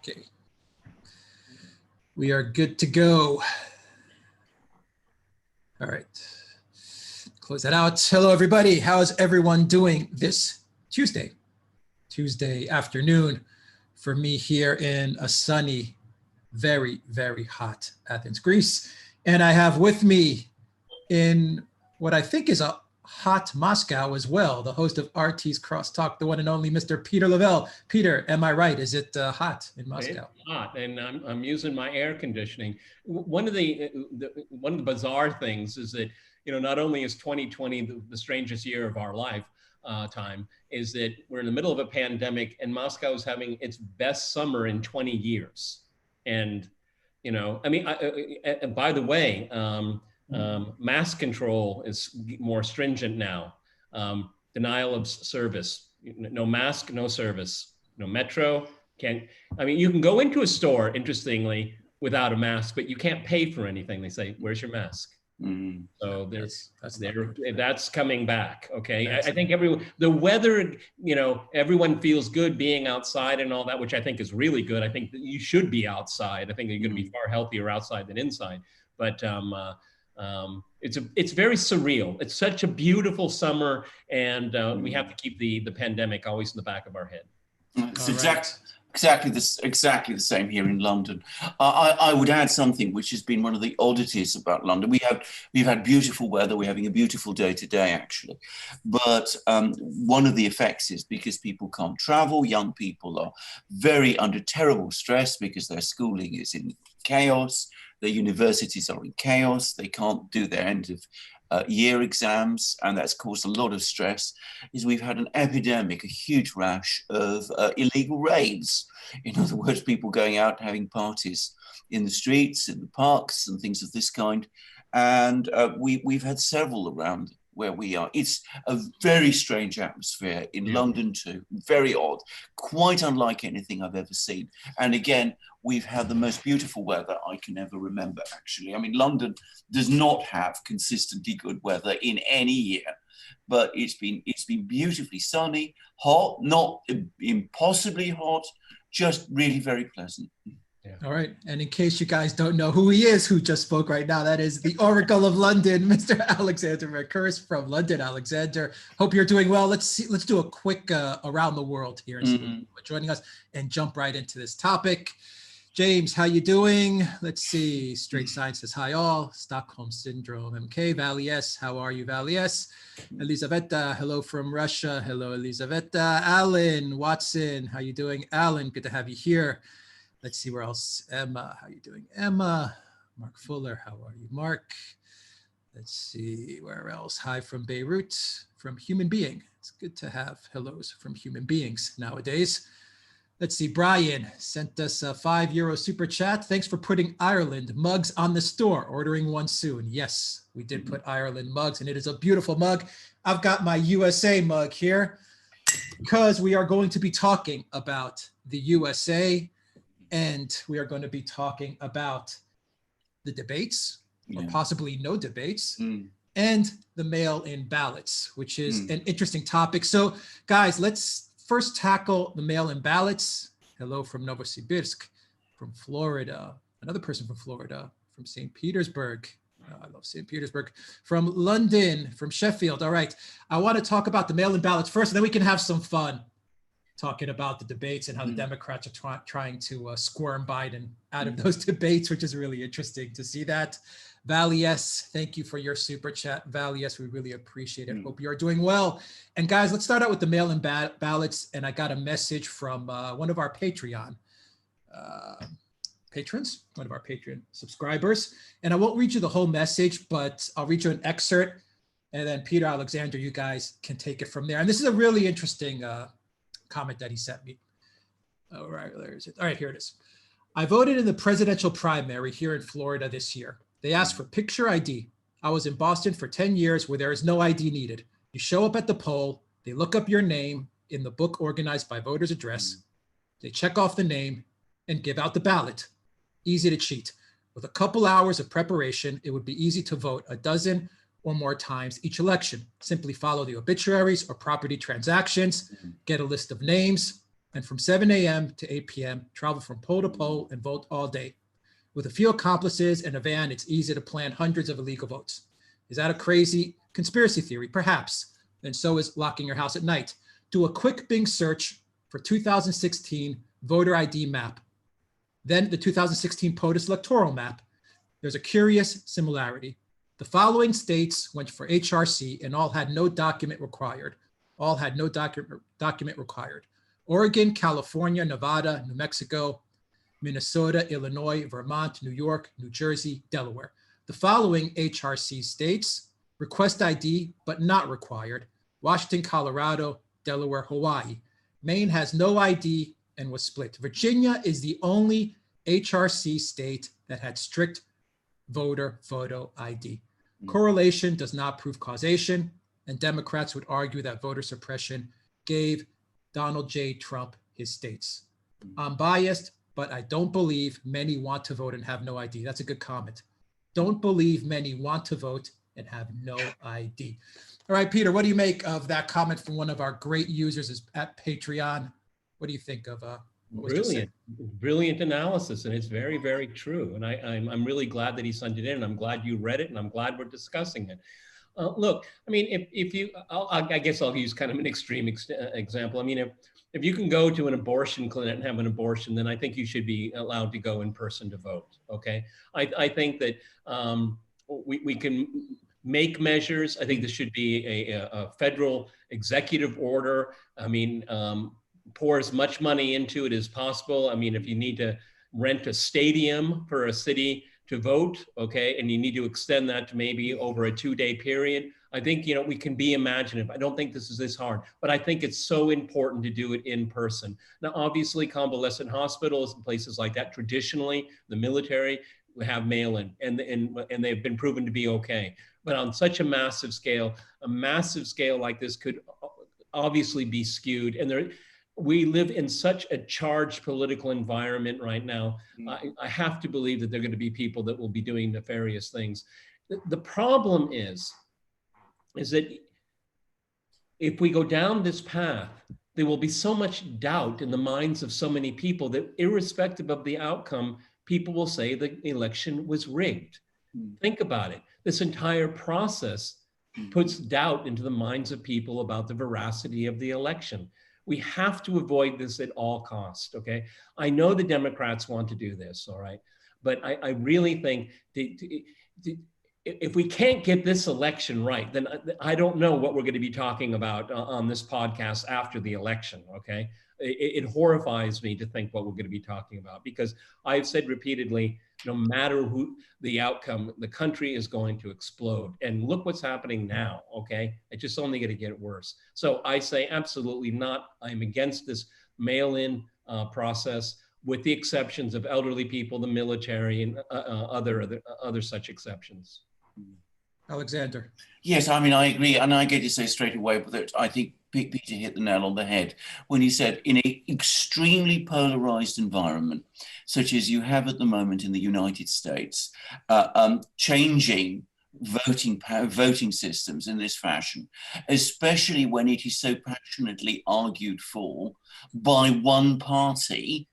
Okay. We are good to go. All right. Close that out. Hello, everybody. How's everyone doing this Tuesday afternoon for me here in a sunny, very, very hot Athens, Greece. And I have with me in what I think is a hot Moscow as well, the host of RT's Crosstalk, the one and only Mr. Peter Lavelle. Peter, am I right? Is it hot in Moscow? It's hot, and I'm using my air conditioning. One of the bizarre things is that, you know, not only is 2020 the strangest year of our life time, is that we're in the middle of a pandemic, and Moscow is having its best summer in 20 years. And, you know, I mean, by the way, mask control is more stringent now. Denial of service, no mask, no service, no metro. I mean, you can go into a store, interestingly, without a mask, but you can't pay for anything. They say, where's your mask? So that's coming back. Okay. I think the weather, you know, everyone feels good being outside and all that, which I think is really good. I think that you should be outside. I think you're going to be far healthier outside than inside, but, it's very surreal. It's such a beautiful summer, and we have to keep the pandemic always in the back of our head. It's exactly the same here in London. I would add something which has been one of the oddities about London. We've had beautiful weather. We're having a beautiful day today, actually. But one of the effects is because people can't travel. Young people are very under terrible stress because their schooling is in chaos. The universities are in chaos. They can't do their end of year exams, and that's caused a lot of stress. Is we've had an epidemic, a huge rash of illegal raves. In other words, people going out having parties in the streets, in the parks, and things of this kind. And we've had several around where we are. It's a very strange atmosphere in London too, very odd, quite unlike anything I've ever seen. And again, we've had the most beautiful weather I can ever remember, actually. I mean, London does not have consistently good weather in any year, but it's been beautifully sunny, hot, not impossibly hot, just really very pleasant. Yeah. All right. And in case you guys don't know who he is, who just spoke right now, that is the Oracle of London, Mr. Alexander Mercouris from London. Alexander, hope you're doing well. Let's do a quick around the world here and see people joining us and jump right into this topic. James, how you doing? Let's see. Straight Science says hi all. Stockholm Syndrome MK. Valley S, how are you, Valley S? Elizaveta, hello from Russia. Hello, Elizaveta. Alan Watson, how you doing? Alan, good to have you here. Let's see where else. Emma, how you doing? Emma. Mark Fuller, how are you, Mark? Let's see where else. Hi from Beirut, from Human Being. It's good to have hellos from human beings nowadays. Let's see. Brian sent us a €5 super chat. Thanks for putting Ireland mugs on the store. Ordering one soon. Yes, we did put Ireland mugs, and it is a beautiful mug. I've got my USA mug here because we are going to be talking about the USA. And we are going to be talking about the debates, or possibly no debates, and the mail-in ballots, which is an interesting topic. So, guys, let's first tackle the mail-in ballots. Hello from Novosibirsk, from Florida. Another person from Florida, from St. Petersburg. I love St. Petersburg. From London, from Sheffield. All right. I want to talk about the mail-in ballots first, and then we can have some fun talking about the debates and how the Democrats are trying to squirm Biden out of those debates, which is really interesting to see that. Valley S, thank you for your super chat. Valley S, we really appreciate it. Hope you are doing well. And guys, let's start out with the mail-in ballots. And I got a message from one of our Patreon patrons, one of our Patreon subscribers. And I won't read you the whole message, but I'll read you an excerpt. And then Peter, Alexander, you guys can take it from there. And this is a really interesting comment that he sent me. All right, there is it. All right, here it is. I voted in the presidential primary here in Florida this year. They asked for picture ID. I was in Boston for 10 years where there is no ID needed. You show up at the poll, they look up your name in the book organized by voter's address. They check off the name and give out the ballot. Easy to cheat. With a couple hours of preparation, it would be easy to vote a dozen or more times each election. Simply follow the obituaries or property transactions, get a list of names, and from 7 a.m. to 8 p.m., travel from poll to poll and vote all day. With a few accomplices and a van, it's easy to plan hundreds of illegal votes. Is that a crazy conspiracy theory? Perhaps. And so is locking your house at night. Do a quick Bing search for 2016 voter ID map. Then the 2016 POTUS electoral map. There's a curious similarity. The following states went for HRC and all had no document required. All had no document required. Oregon, California, Nevada, New Mexico, Minnesota, Illinois, Vermont, New York, New Jersey, Delaware. The following HRC states: request ID, but not required. Washington, Colorado, Delaware, Hawaii. Maine has no ID and was split. Virginia is the only HRC state that had strict voter photo ID. Correlation does not prove causation, and Democrats would argue that voter suppression gave Donald J. Trump his states. I'm biased, but I don't believe many want to vote and have no ID. That's a good comment. Don't believe many want to vote and have no ID. All right, Peter, what do you make of that comment from one of our great users at Patreon? What do you think of what was just said? Brilliant analysis, and it's very, very true. And I'm really glad that he sent it in. I'm glad you read it, and I'm glad we're discussing it. Look, I mean, if you, I guess I'll use kind of an extreme example. I mean, if you can go to an abortion clinic and have an abortion, then I think you should be allowed to go in person to vote. Okay, I think that we can make measures. I think there should be a federal executive order. I mean, pour as much money into it as possible. I mean, if you need to rent a stadium for a city to vote, okay, and you need to extend that to maybe over a 2-day period, I think, you know, we can be imaginative. I don't think this is this hard, but I think it's so important to do it in person. Now, obviously, convalescent hospitals and places like that, traditionally, the military have mail-in, and they've been proven to be okay. But on such a massive scale like this could obviously be skewed. And we live in such a charged political environment right now. I have to believe that there are going to be people that will be doing nefarious things. The problem is that if we go down this path, there will be so much doubt in the minds of so many people that irrespective of the outcome, people will say the election was rigged. Think about it. This entire process puts doubt into the minds of people about the veracity of the election. We have to avoid this at all costs, okay? I know the Democrats want to do this, all right? But I really think if we can't get this election right, then I don't know what we're going to be talking about on this podcast after the election, okay? It horrifies me to think what we're going to be talking about, because I've said repeatedly, no matter who the outcome, the country is going to explode. And look what's happening now, okay? It's just only going to get worse. So I say absolutely not. I'm against this mail-in process, with the exceptions of elderly people, the military, and other such exceptions. Alexander. Yes, I mean, I agree. And I get to say straight away that I think Peter hit the nail on the head when he said in an extremely polarized environment, such as you have at the moment in the United States, changing voting systems in this fashion, especially when it is so passionately argued for by one party,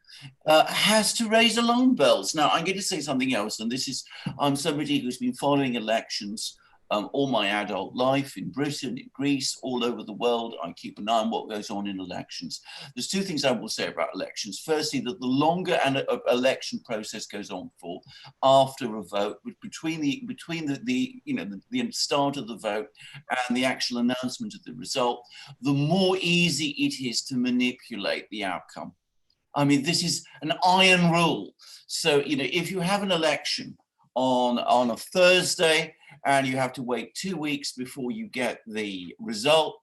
has to raise alarm bells. Now, I'm going to say something else, and this is, I'm somebody who's been following elections all my adult life in Britain, in Greece, all over the world. I keep an eye on what goes on in elections. There's two things I will say about elections. Firstly, that the longer an election process goes on for after a vote, between the start of the vote and the actual announcement of the result, the more easy it is to manipulate the outcome. I mean, this is an iron rule. So, if you have an election on a Thursday and you have to wait 2 weeks before you get the result,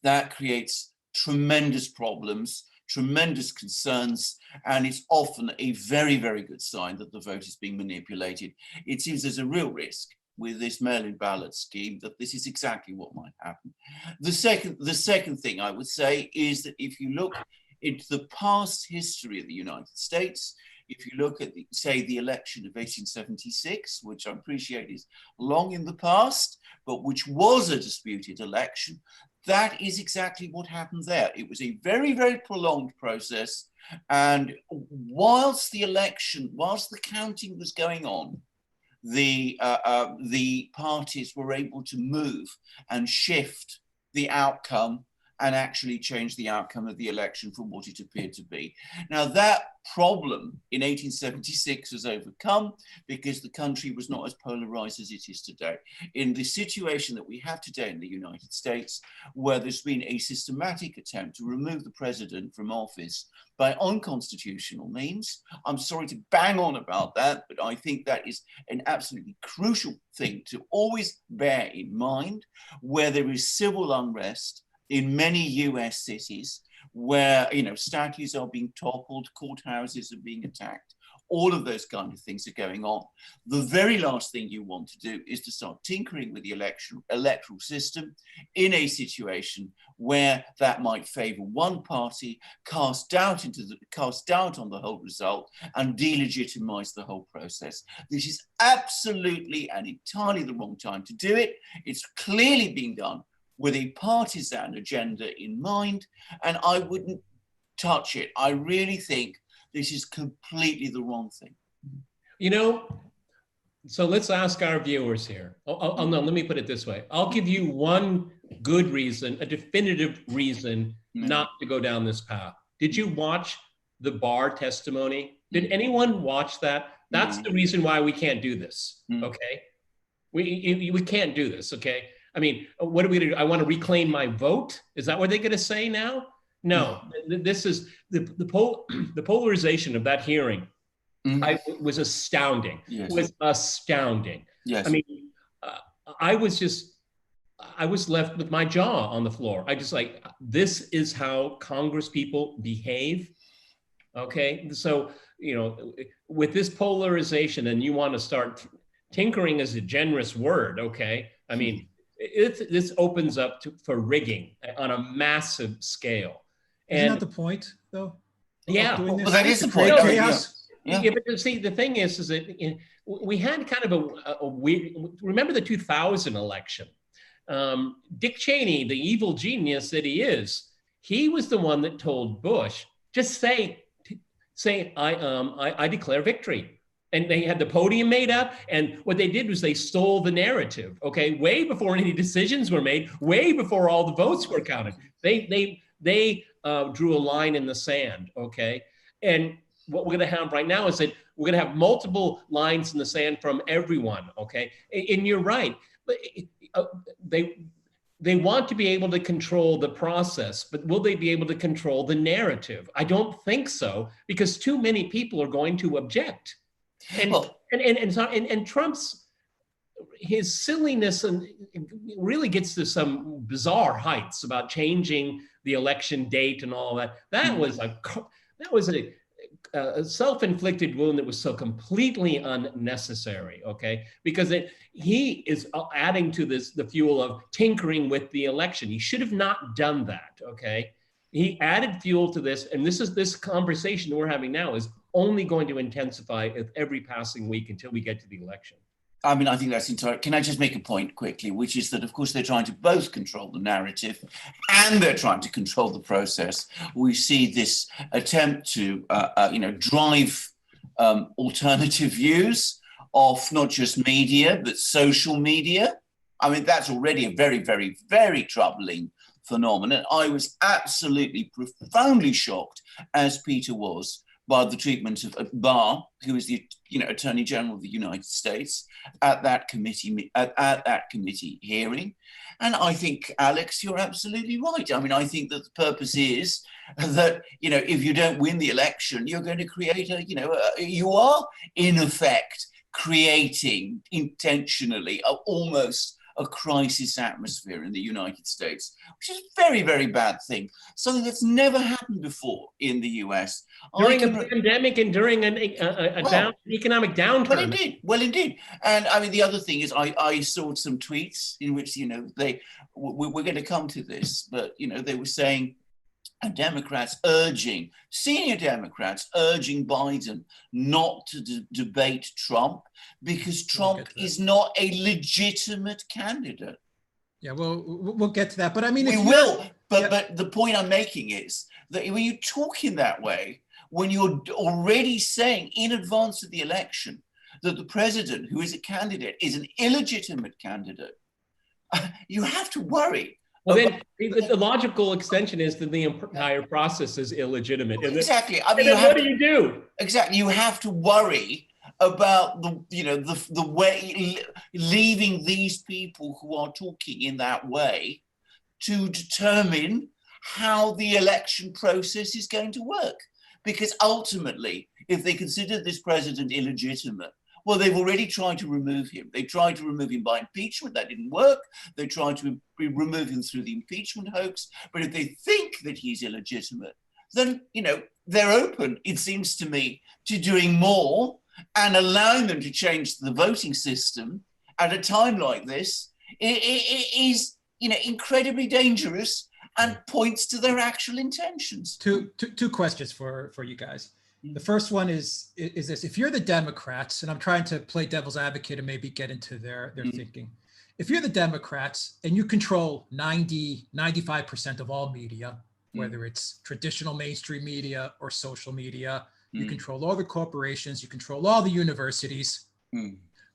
that creates tremendous problems, tremendous concerns, and it's often a very, very good sign that the vote is being manipulated. It seems there's a real risk with this mail-in ballot scheme that this is exactly what might happen. The second thing I would say is that if you look into the past history of the United States, if you look at, say, the election of 1876, which I appreciate is long in the past, but which was a disputed election, that is exactly what happened there. It was a very, very prolonged process. And whilst the counting was going on, the parties were able to move and shift the outcome and actually change the outcome of the election from what it appeared to be. Now, that problem in 1876 was overcome because the country was not as polarized as it is today. In the situation that we have today in the United States, where there's been a systematic attempt to remove the president from office by unconstitutional means, I'm sorry to bang on about that, but I think that is an absolutely crucial thing to always bear in mind, where there is civil unrest in many US cities, where statues are being toppled, courthouses are being attacked, all of those kind of things are going on. The very last thing you want to do is to start tinkering with the electoral system in a situation where that might favor one party, cast doubt on the whole result, and delegitimize the whole process. This is absolutely and entirely the wrong time to do it. It's clearly being done with a partisan agenda in mind, and I wouldn't touch it. I really think this is completely the wrong thing. So let's ask our viewers here. No, let me put it this way. I'll give you one good reason, a definitive reason not to go down this path. Did you watch the Barr testimony? Did anyone watch that? That's the reason why we can't do this, okay? We can't do this, okay? I mean, what are we gonna do? I want to reclaim my vote? Is that what they're gonna say now? No, this is the polarization of that hearing. Was astounding. Yes. Was astounding. Yes. I mean, I was left with my jaw on the floor. I just like, this is how Congress people behave. Okay, so with this polarization, and you want to start tinkering is a generous word. Okay, I mean. This opens up for rigging on a massive scale. Isn't that the point, though? Yeah, well, that is the point. Yeah, but see, the thing is that we had kind of a weird. Remember the 2000 election? Dick Cheney, the evil genius that he was the one that told Bush, just say, I declare victory. And they had the podium made up, and what they did was they stole the narrative, okay? Way before any decisions were made, way before all the votes were counted. They drew a line in the sand, okay? And what we're gonna have right now is that we're gonna have multiple lines in the sand from everyone, okay? And you're right, but they want to be able to control the process, but will they be able to control the narrative? I don't think so, because too many people are going to object. And Trump's, his silliness and really gets to some bizarre heights about changing the election date and all that. That was a self-inflicted wound that was so completely unnecessary. Okay, because he is adding to the fuel of tinkering with the election. He should have not done that. Okay, he added fuel to this, and this conversation that we're having now is only going to intensify with every passing week until we get to the election. I mean, I think that's entirely. Can I just make a point quickly, which is that, of course, they're trying to both control the narrative and they're trying to control the process. We see this attempt to, drive alternative views of not just media, but social media. I mean, that's already a very, very, very troubling phenomenon. I was absolutely profoundly shocked, as Peter was, by the treatment of Barr, who is the Attorney General of the United States, at that committee hearing. And I think, Alex, you're absolutely right. I mean, I think that the purpose is that if you don't win the election, you're going to create you are in effect creating intentionally almost a crisis atmosphere in the United States, which is a very, very bad thing. Something that's never happened before in the US. During a pandemic and during an economic downturn. Well, indeed. And I mean, the other thing is I saw some tweets in which, we're going to come to this, but, they were saying, senior Democrats urging Biden not to debate Trump because Trump is not a legitimate candidate. Yeah, well, we'll get to that. But I mean, we will. But the point I'm making is that when you talk in that way, when you're already saying in advance of the election that the president, who is a candidate, is an illegitimate candidate, you have to worry. Well, then the logical extension is that the entire process is illegitimate. Exactly. I mean, what do you do? Exactly. You have to worry about the way, leaving these people who are talking in that way to determine how the election process is going to work. Because ultimately, if they consider this president illegitimate, well, they've already tried to remove him. They tried to remove him by impeachment. That didn't work. They tried to remove him through the impeachment hoax. But if they think that he's illegitimate, then, they're open, it seems to me, to doing more and allowing them to change the voting system at a time like this. It is, incredibly dangerous and points to their actual intentions. Two questions for you guys. The first one is this: if you're the Democrats, and I'm trying to play devil's advocate and maybe get into their thinking. If you're the Democrats and you control 95% of all media, whether it's traditional mainstream media or social media, you control all the corporations, you control all the universities.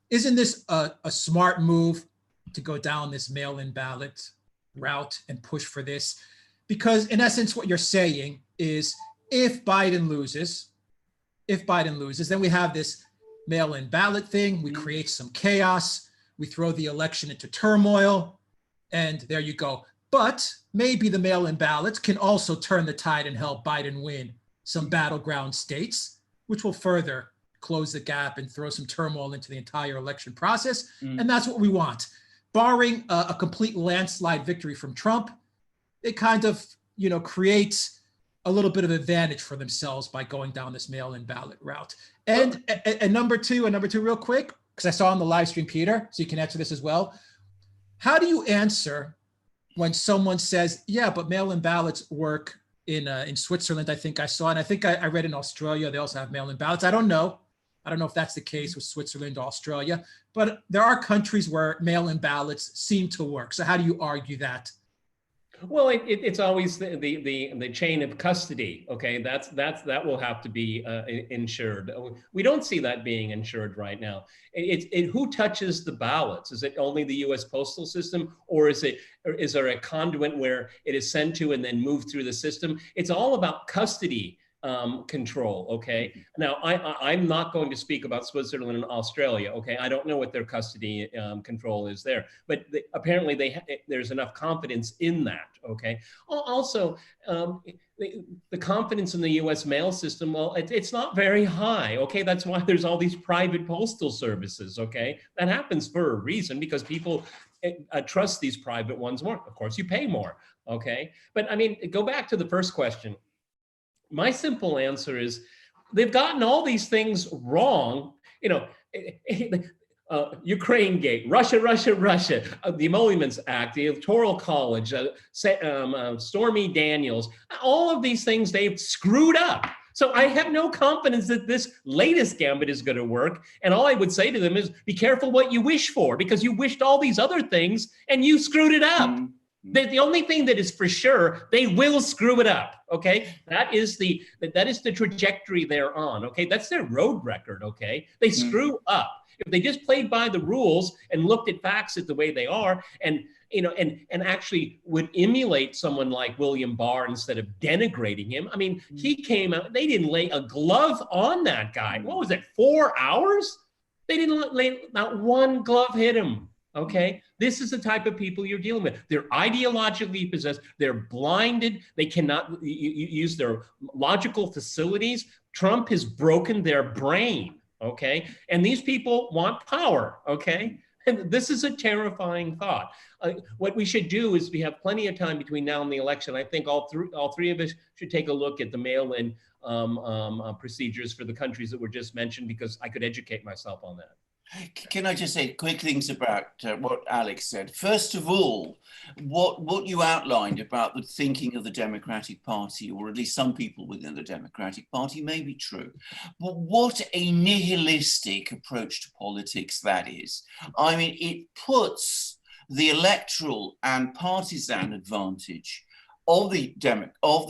Isn't this a smart move to go down this mail-in ballot route and push for this? Because in essence, what you're saying is if Biden loses, then we have this mail-in ballot thing. We create some chaos. We throw the election into turmoil, and there you go. But maybe the mail-in ballots can also turn the tide and help Biden win some battleground states, which will further close the gap and throw some turmoil into the entire election process. And that's what we want. Barring a complete landslide victory from Trump, it kind of, creates a little bit of advantage for themselves by going down this mail-in ballot route. And number two, real quick, because I saw on the live stream, Peter, so you can answer this as well. How do you answer when someone says, yeah, but mail-in ballots work in Switzerland, I think I saw, and I think I read in Australia, they also have mail-in ballots. I don't know if that's the case with Switzerland or Australia, but there are countries where mail-in ballots seem to work. So how do you argue that? Well, it's always the chain of custody. Okay, that will have to be ensured. We don't see that being ensured right now. Who touches the ballots? Is it only the U.S. postal system, or is there a conduit where it is sent to and then moved through the system? It's all about custody control. Okay. Now, I'm not going to speak about Switzerland and Australia. Okay. I don't know what their custody control is there, but apparently there's enough confidence in that. Okay. Also, the confidence in the U.S. mail system, well, it's not very high. Okay. That's why there's all these private postal services. Okay. That happens for a reason, because people trust these private ones more. Of course, you pay more. Okay. But I memean, go back to the first question. My simple answer is they've gotten all these things wrong. Ukraine Gate, Russia, the Emoluments Act, the Electoral College, Stormy Daniels, all of these things they've screwed up. So I have no confidence that this latest gambit is going to work. And all I would say to them is be careful what you wish for, because you wished all these other things and you screwed it up. The only thing that is for sure, they will screw it up. Okay, that is the trajectory they're on. Okay, that's their road record. Okay, they screw up. If they just played by the rules and looked at facts the way they are, and actually would emulate someone like William Barr instead of denigrating him. I mean, he came out. They didn't lay a glove on that guy. What was it? 4 hours? They didn't lay not one glove hit him. Okay, this is the type of people you're dealing with. They're ideologically possessed. They're blinded. They cannot use their logical facilities. Trump has broken their brain. Okay, and these people want power. Okay, and this is a terrifying thought. What we should do is we have plenty of time between now and the election. I think all three of us should take a look at the mail-in procedures for the countries that were just mentioned, because I could educate myself on that. Can I just say quick things about what Alex said? First of all, what you outlined about the thinking of the Democratic Party, or at least some people within the Democratic Party, may be true. But what a nihilistic approach to politics that is. I mean, it puts the electoral and partisan advantage of the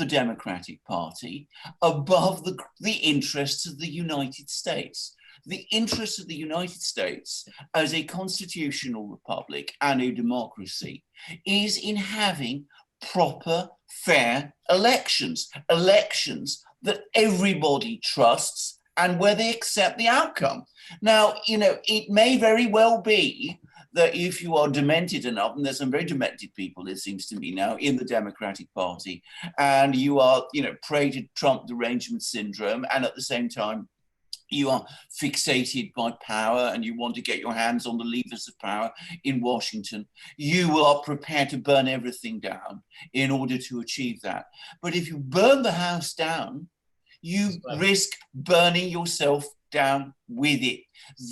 Democratic Party above the interests of the United States. The interests of the United States as a constitutional republic and a democracy is in having proper, fair elections, elections that everybody trusts and where they accept the outcome. Now, you know, it may very well be that if you are demented enough, and there's some very demented people, it seems to me now, in the Democratic Party, and you are, you know, prey to Trump derangement syndrome, and at the same time, you are fixated by power and you want to get your hands on the levers of power in Washington, you are prepared to burn everything down in order to achieve that. But if you burn the house down, you risk burning yourself down with it.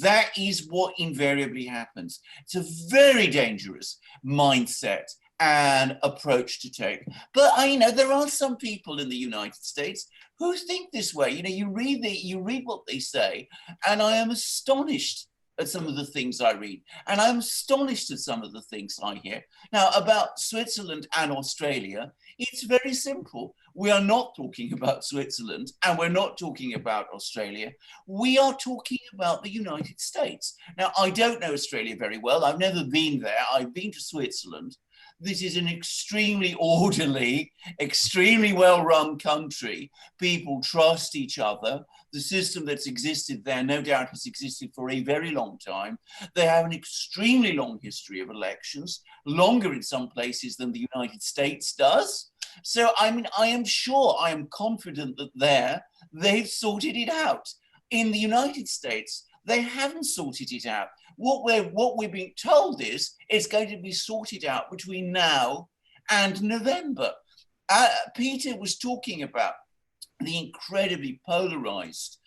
That is what invariably happens. It's a very dangerous mindset and approach to take. But you know, there are some people in the United States who think this way. You know, you read what they say, and I am astonished at some of the things I read, and I'm astonished at some of the things I hear. Now, about Switzerland and Australia, it's very simple. We are not talking about Switzerland, and we're not talking about Australia. We are talking about the United States. Now, I don't know Australia very well. I've never been there. I've been to Switzerland. This is an extremely orderly, extremely well-run country. People trust each other. The system that's existed there, no doubt, has existed for a very long time. They have an extremely long history of elections, longer in some places than the United States does. So, I mean, I am sure, I am confident that there, they've sorted it out. In the United States, they haven't sorted it out. What we're being told is it's going to be sorted out between now and November. Peter was talking about the incredibly polarized,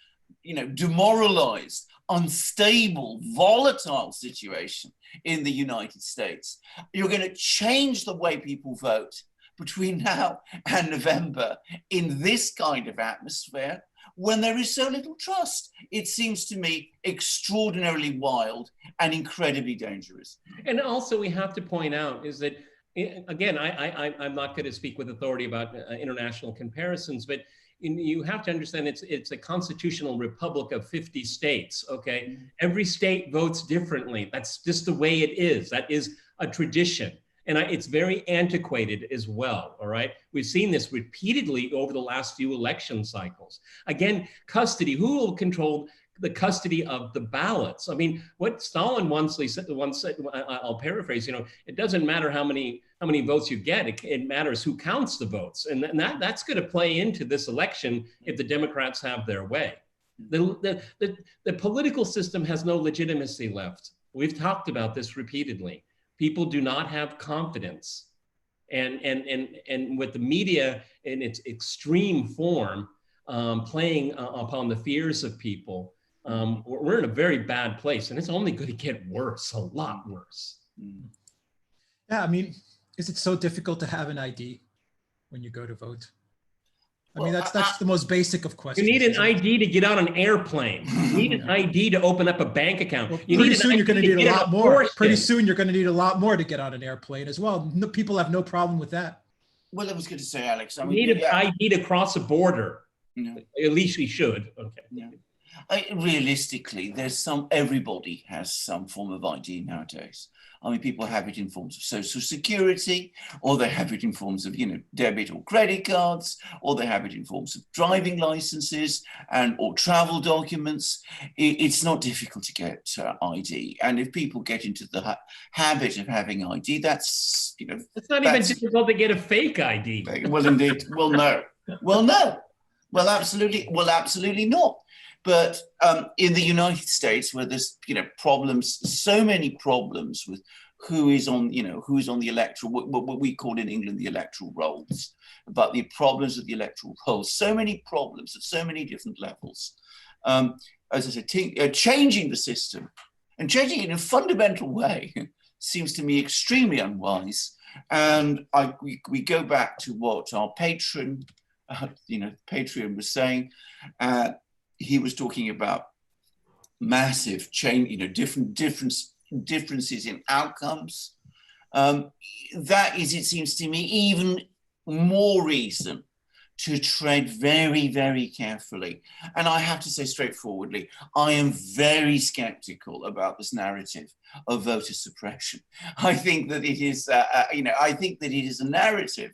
you know, demoralized, unstable, volatile situation in the United States. You're going to change the way people vote between now and November in this kind of atmosphere when there is so little trust. It seems to me extraordinarily wild and incredibly dangerous. And also we have to point out is that, again, I'm not going to speak with authority about international comparisons, but you have to understand it's a constitutional republic of 50 states, okay? Mm-hmm. Every state votes differently. That's just the way it is. That is a tradition. And it's very antiquated as well, all right? We've seen this repeatedly over the last few election cycles. Again, custody, who will control the custody of the ballots? I mean, what Stalin once said, I'll paraphrase, you know, it doesn't matter how many votes you get, it matters who counts the votes. And that's gonna play into this election if the Democrats have their way. The political system has no legitimacy left. We've talked about this repeatedly. People do not have confidence. And with the media in its extreme form, playing upon the fears of people, we're in a very bad place, and it's only going to get worse, a lot worse. Yeah, I mean, is it so difficult to have an ID when you go to vote? I mean, that's the most basic of questions. You need an ID to get on an airplane. You need an ID to open up a bank account. Well, pretty soon you're going to need a lot more. Pretty soon you're going to need a lot more to get on an airplane as well. No, people have no problem with that. Well, I was going to say, Alex, I mean, you need an ID to cross a border. No. At least we should. Okay. No. Realistically, everybody has some form of ID nowadays. I mean, people have it in forms of social security, or they have it in forms of, you know, debit or credit cards, or they have it in forms of driving licenses or travel documents. It's not difficult to get ID. And if people get into the habit of having ID, that's, you know. It's not even difficult to get a fake ID. Well, indeed. Well, no. Well, no. Well, absolutely not. But in the United States, where there's, you know, so many problems with who is on the electoral, what we call in England the electoral rolls, about the problems of the electoral rolls, so many problems at so many different levels. As I said, changing the system and changing it in a fundamental way seems to me extremely unwise. And we go back to what our patron, Patreon was saying. He was talking about massive change, you know, differences in outcomes. That is, it seems to me, even more reason to tread very, very carefully. And I have to say straightforwardly, I am very skeptical about this narrative of voter suppression. I think that it is, I think that it is a narrative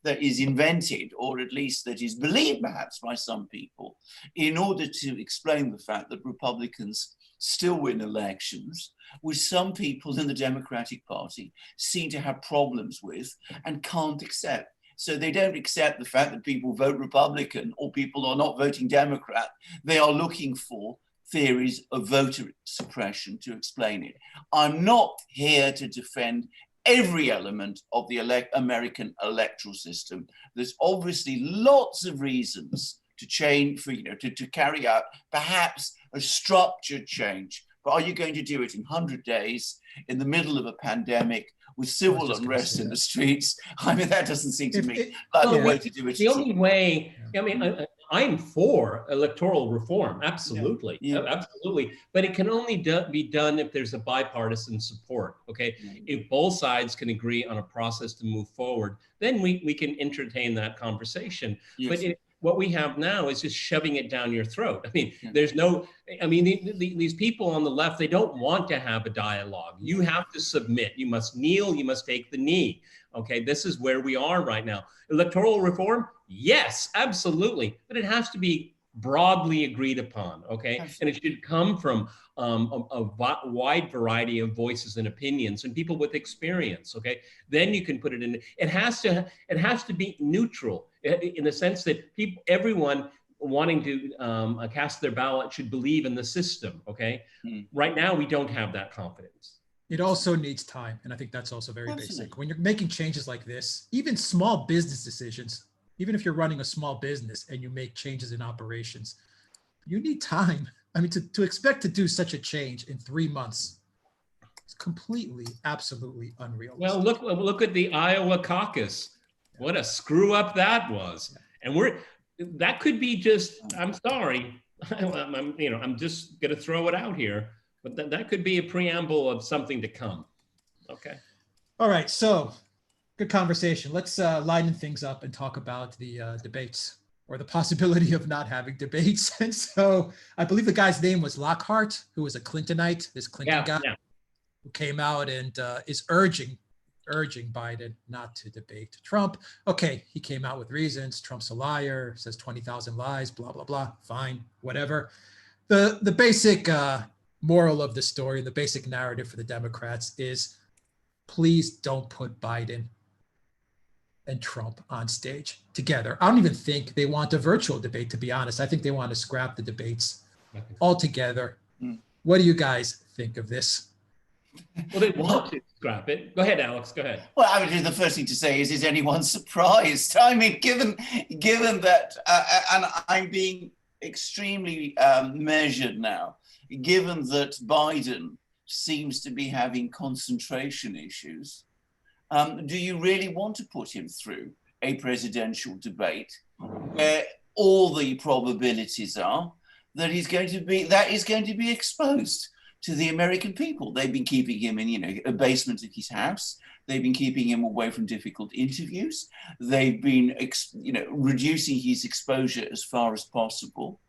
that is invented, or at least that is believed perhaps by some people, in order to explain the fact that Republicans still win elections, which some people in the Democratic Party seem to have problems with and can't accept. So they don't accept the fact that people vote Republican or people are not voting Democrat. They are looking for theories of voter suppression to explain it. I'm not here to defend every element of the American electoral system. There's obviously lots of reasons to change, to carry out perhaps a structured change. But are you going to do it in 100 days in the middle of a pandemic with civil unrest in the streets? I mean, that doesn't seem to me like the way to do it. The only way, I mean, I'm for electoral reform, absolutely, absolutely. But it can only be done if there's a bipartisan support, okay? If both sides can agree on a process to move forward, then we can entertain that conversation. But what we have now is just shoving it down your throat. I mean, there's no, I mean, these people on the left, they don't want to have a dialogue. You have to submit. You must kneel. You must take the knee. Okay, this is where we are right now. Electoral reform? Yes, absolutely. But it has to be broadly agreed upon, okay? And it should come from a wide variety of voices and opinions and people with experience, okay? Then you can put it in. It has to be neutral in the sense that everyone wanting to cast their ballot should believe in the system, okay? Right now, we don't have that confidence. It also needs time. And I think that's also very basic. When you're making changes like this, even small business decisions, even if you're running a small business and you make changes in operations, you need time. I mean, to expect to do such a change in 3 months is completely, absolutely unrealistic. Well, look at the Iowa caucus. What a screw up that was. And that could be just, I'm sorry, I'm just gonna throw it out here, but that could be a preamble of something to come. Okay. All right, so good conversation. Let's lighten things up and talk about the debates, or the possibility of not having debates. And so I believe the guy's name was Lockhart, who was a Clintonite, this Clinton guy, who came out and is urging Biden not to debate Trump. Okay, he came out with reasons. Trump's a liar, says 20,000 lies, blah, blah, blah. Fine, whatever. The basic moral of the story, the basic narrative for the Democrats is, please don't put Biden and Trump on stage together. I don't even think they want a virtual debate, to be honest. I think they want to scrap the debates altogether. What do you guys think of this? Well, they want to scrap it. Go ahead, Alex. Go ahead. Well, I mean, the first thing to say is anyone surprised? I mean, given that, and I'm being extremely measured now, given that Biden seems to be having concentration issues, do you really want to put him through a presidential debate where all the probabilities are that is going to be exposed to the American people? They've been keeping him in, a basement of his house. They've been keeping him away from difficult interviews. They've been, reducing his exposure as far as possible.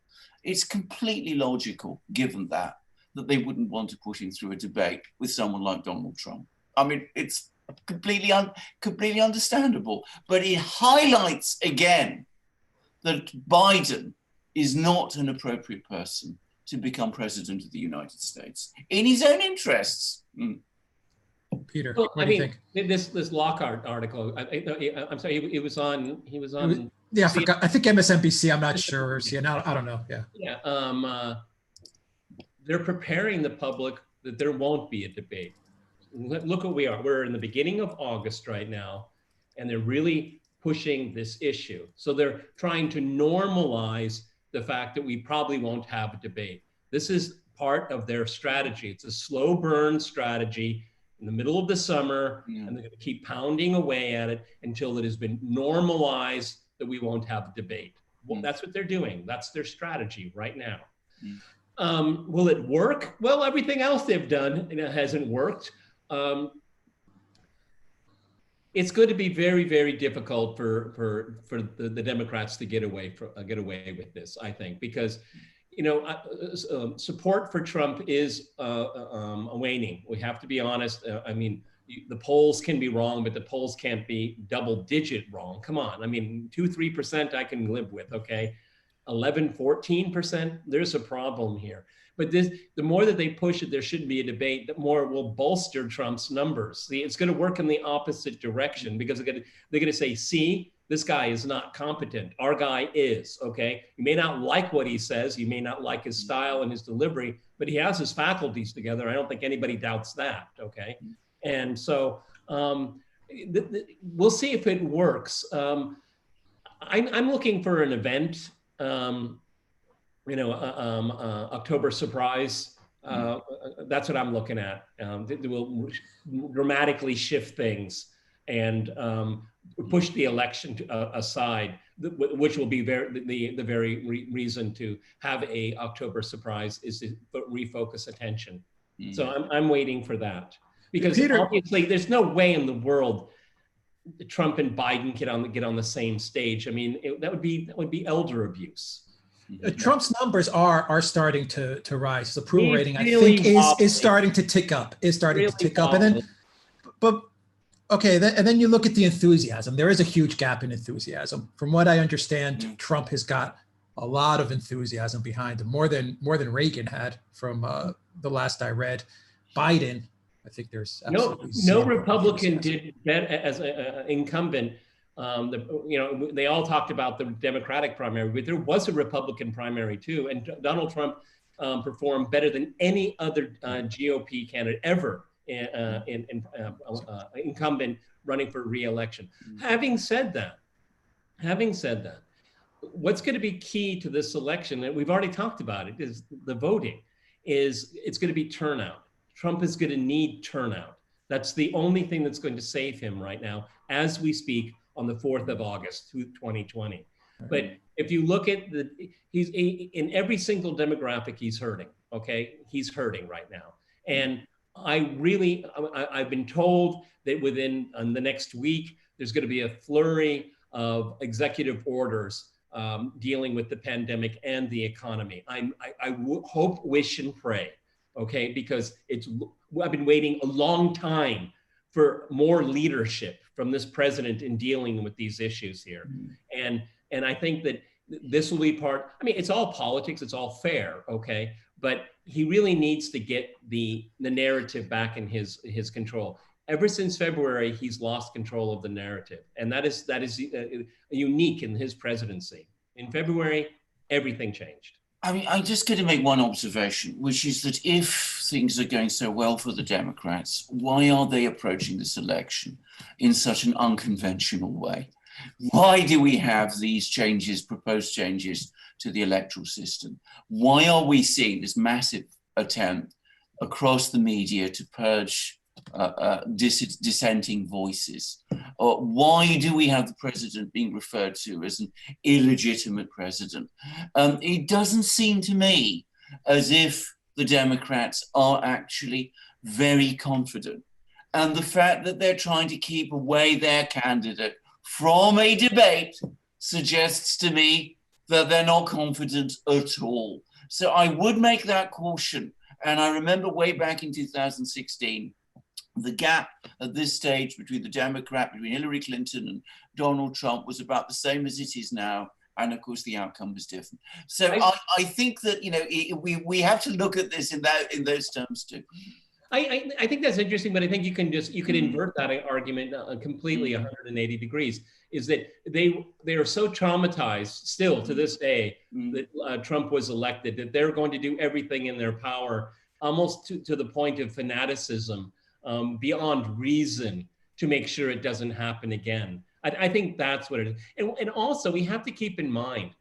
It's completely logical, given that they wouldn't want to put him through a debate with someone like Donald Trump. I mean, it's completely understandable, but it highlights again that Biden is not an appropriate person to become president of the United States in his own interests. Peter, well, what do you think? This Lockhart article, I'm sorry, he was on. Yeah, I forgot. I think MSNBC. I'm not sure. CNN. I don't know. Yeah. Yeah. They're preparing the public that there won't be a debate. Look what we are. We're in the beginning of August right now, and they're really pushing this issue. So they're trying to normalize the fact that we probably won't have a debate. This is part of their strategy. It's a slow burn strategy in the middle of the summer, and they're going to keep pounding away at it until it has been normalized that we won't have a debate. Well, that's what they're doing. That's their strategy right now. Will it work? Well, everything else they've done hasn't worked. it's going to be very, very difficult for the Democrats to get away with this, I think, because support for Trump is waning. We have to be honest. I mean, the polls can be wrong, but the polls can't be double-digit wrong. Come on. I mean, 2-3% I can live with. Okay, 11-14%. There's a problem here. But the more that they push it, there shouldn't be a debate, the more it will bolster Trump's numbers. See, it's going to work in the opposite direction because they're going to say, see, this guy is not competent. Our guy is, okay? You may not like what he says. You may not like his style and his delivery, but he has his faculties together. I don't think anybody doubts that, okay? And so we'll see if it works. I'm looking for an event. October surprise. That's what I'm looking at. That will dramatically shift things and push the election aside, which will be the very reason to have a October surprise is to refocus attention. So I'm waiting for that because obviously there's no way in the world Trump and Biden get on the same stage. I mean, that would be elder abuse. Trump's numbers are starting to rise. The approval rating, I think, is starting to tick up. And then, but okay, and then you look at the enthusiasm. There is a huge gap in enthusiasm. From what I understand, Trump has got a lot of enthusiasm behind him, more than Reagan had. From the last I read, Biden, I think there's no Republican did that as an incumbent. They all talked about the Democratic primary, but there was a Republican primary too, and Donald Trump performed better than any other GOP candidate ever, incumbent running for re-election. Having said that, what's going to be key to this election, and we've already talked about it, is the voting. It's going to be turnout. Trump is going to need turnout. That's the only thing that's going to save him right now, as we speak, on the 4th of August, 2020. But if you look at he's in every single demographic, he's hurting, okay? He's hurting right now. And I've been told that within the next week, there's going to be a flurry of executive orders dealing with the pandemic and the economy. I hope, wish, and pray, okay? Because I've been waiting a long time for more leadership from this president in dealing with these issues here. And I think that this will be it's all politics, it's all fair, okay? But he really needs to get the narrative back in his control. Ever since February, he's lost control of the narrative. And that is unique in his presidency. In February, everything changed. I mean, I'm just going to make one observation, which is that if things are going so well for the Democrats, why are they approaching this election in such an unconventional way? Why do we have these proposed changes to the electoral system? Why are we seeing this massive attempt across the media to purge dissenting voices? Why do we have the president being referred to as an illegitimate president? It doesn't seem to me as if the Democrats are actually very confident. And the fact that they're trying to keep away their candidate from a debate suggests to me that they're not confident at all. So I would make that caution. And I remember way back in 2016, the gap at this stage between Hillary Clinton and Donald Trump was about the same as it is now. And of course, the outcome was different. So I think that, we have to look at this in those terms too. I think that's interesting, but I think you can invert that argument completely 180 degrees. Is that they are so traumatized still to this day that Trump was elected, that they're going to do everything in their power, almost to the point of fanaticism, beyond reason, to make sure it doesn't happen again. I think that's what it is. And also, we have to keep in mind,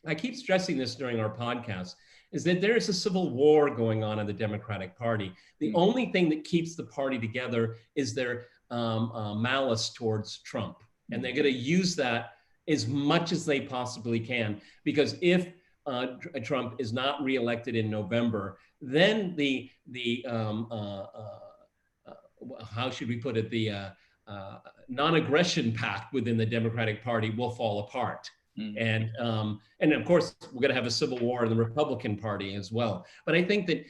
I keep stressing this during our podcast, is that there is a civil war going on in the Democratic Party. The only thing that keeps the party together is their malice towards Trump. And they're going to use that as much as they possibly can, because if Trump is not reelected in November, then how should we put it? non-aggression pact within the Democratic Party will fall apart. And of course, we're going to have a civil war in the Republican Party as well. But I think that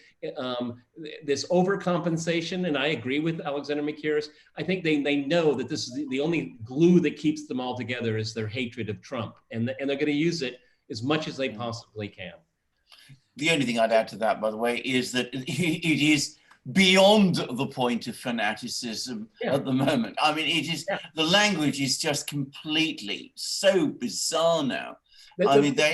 this overcompensation, and I agree with Alexander Maciris, I think they know that this is the only glue that keeps them all together is their hatred of Trump. And they're going to use it as much as they possibly can. The only thing I'd add to that, by the way, is that it is beyond the point of fanaticism at the moment. I mean, it is, the language is just completely so bizarre now. I mean, their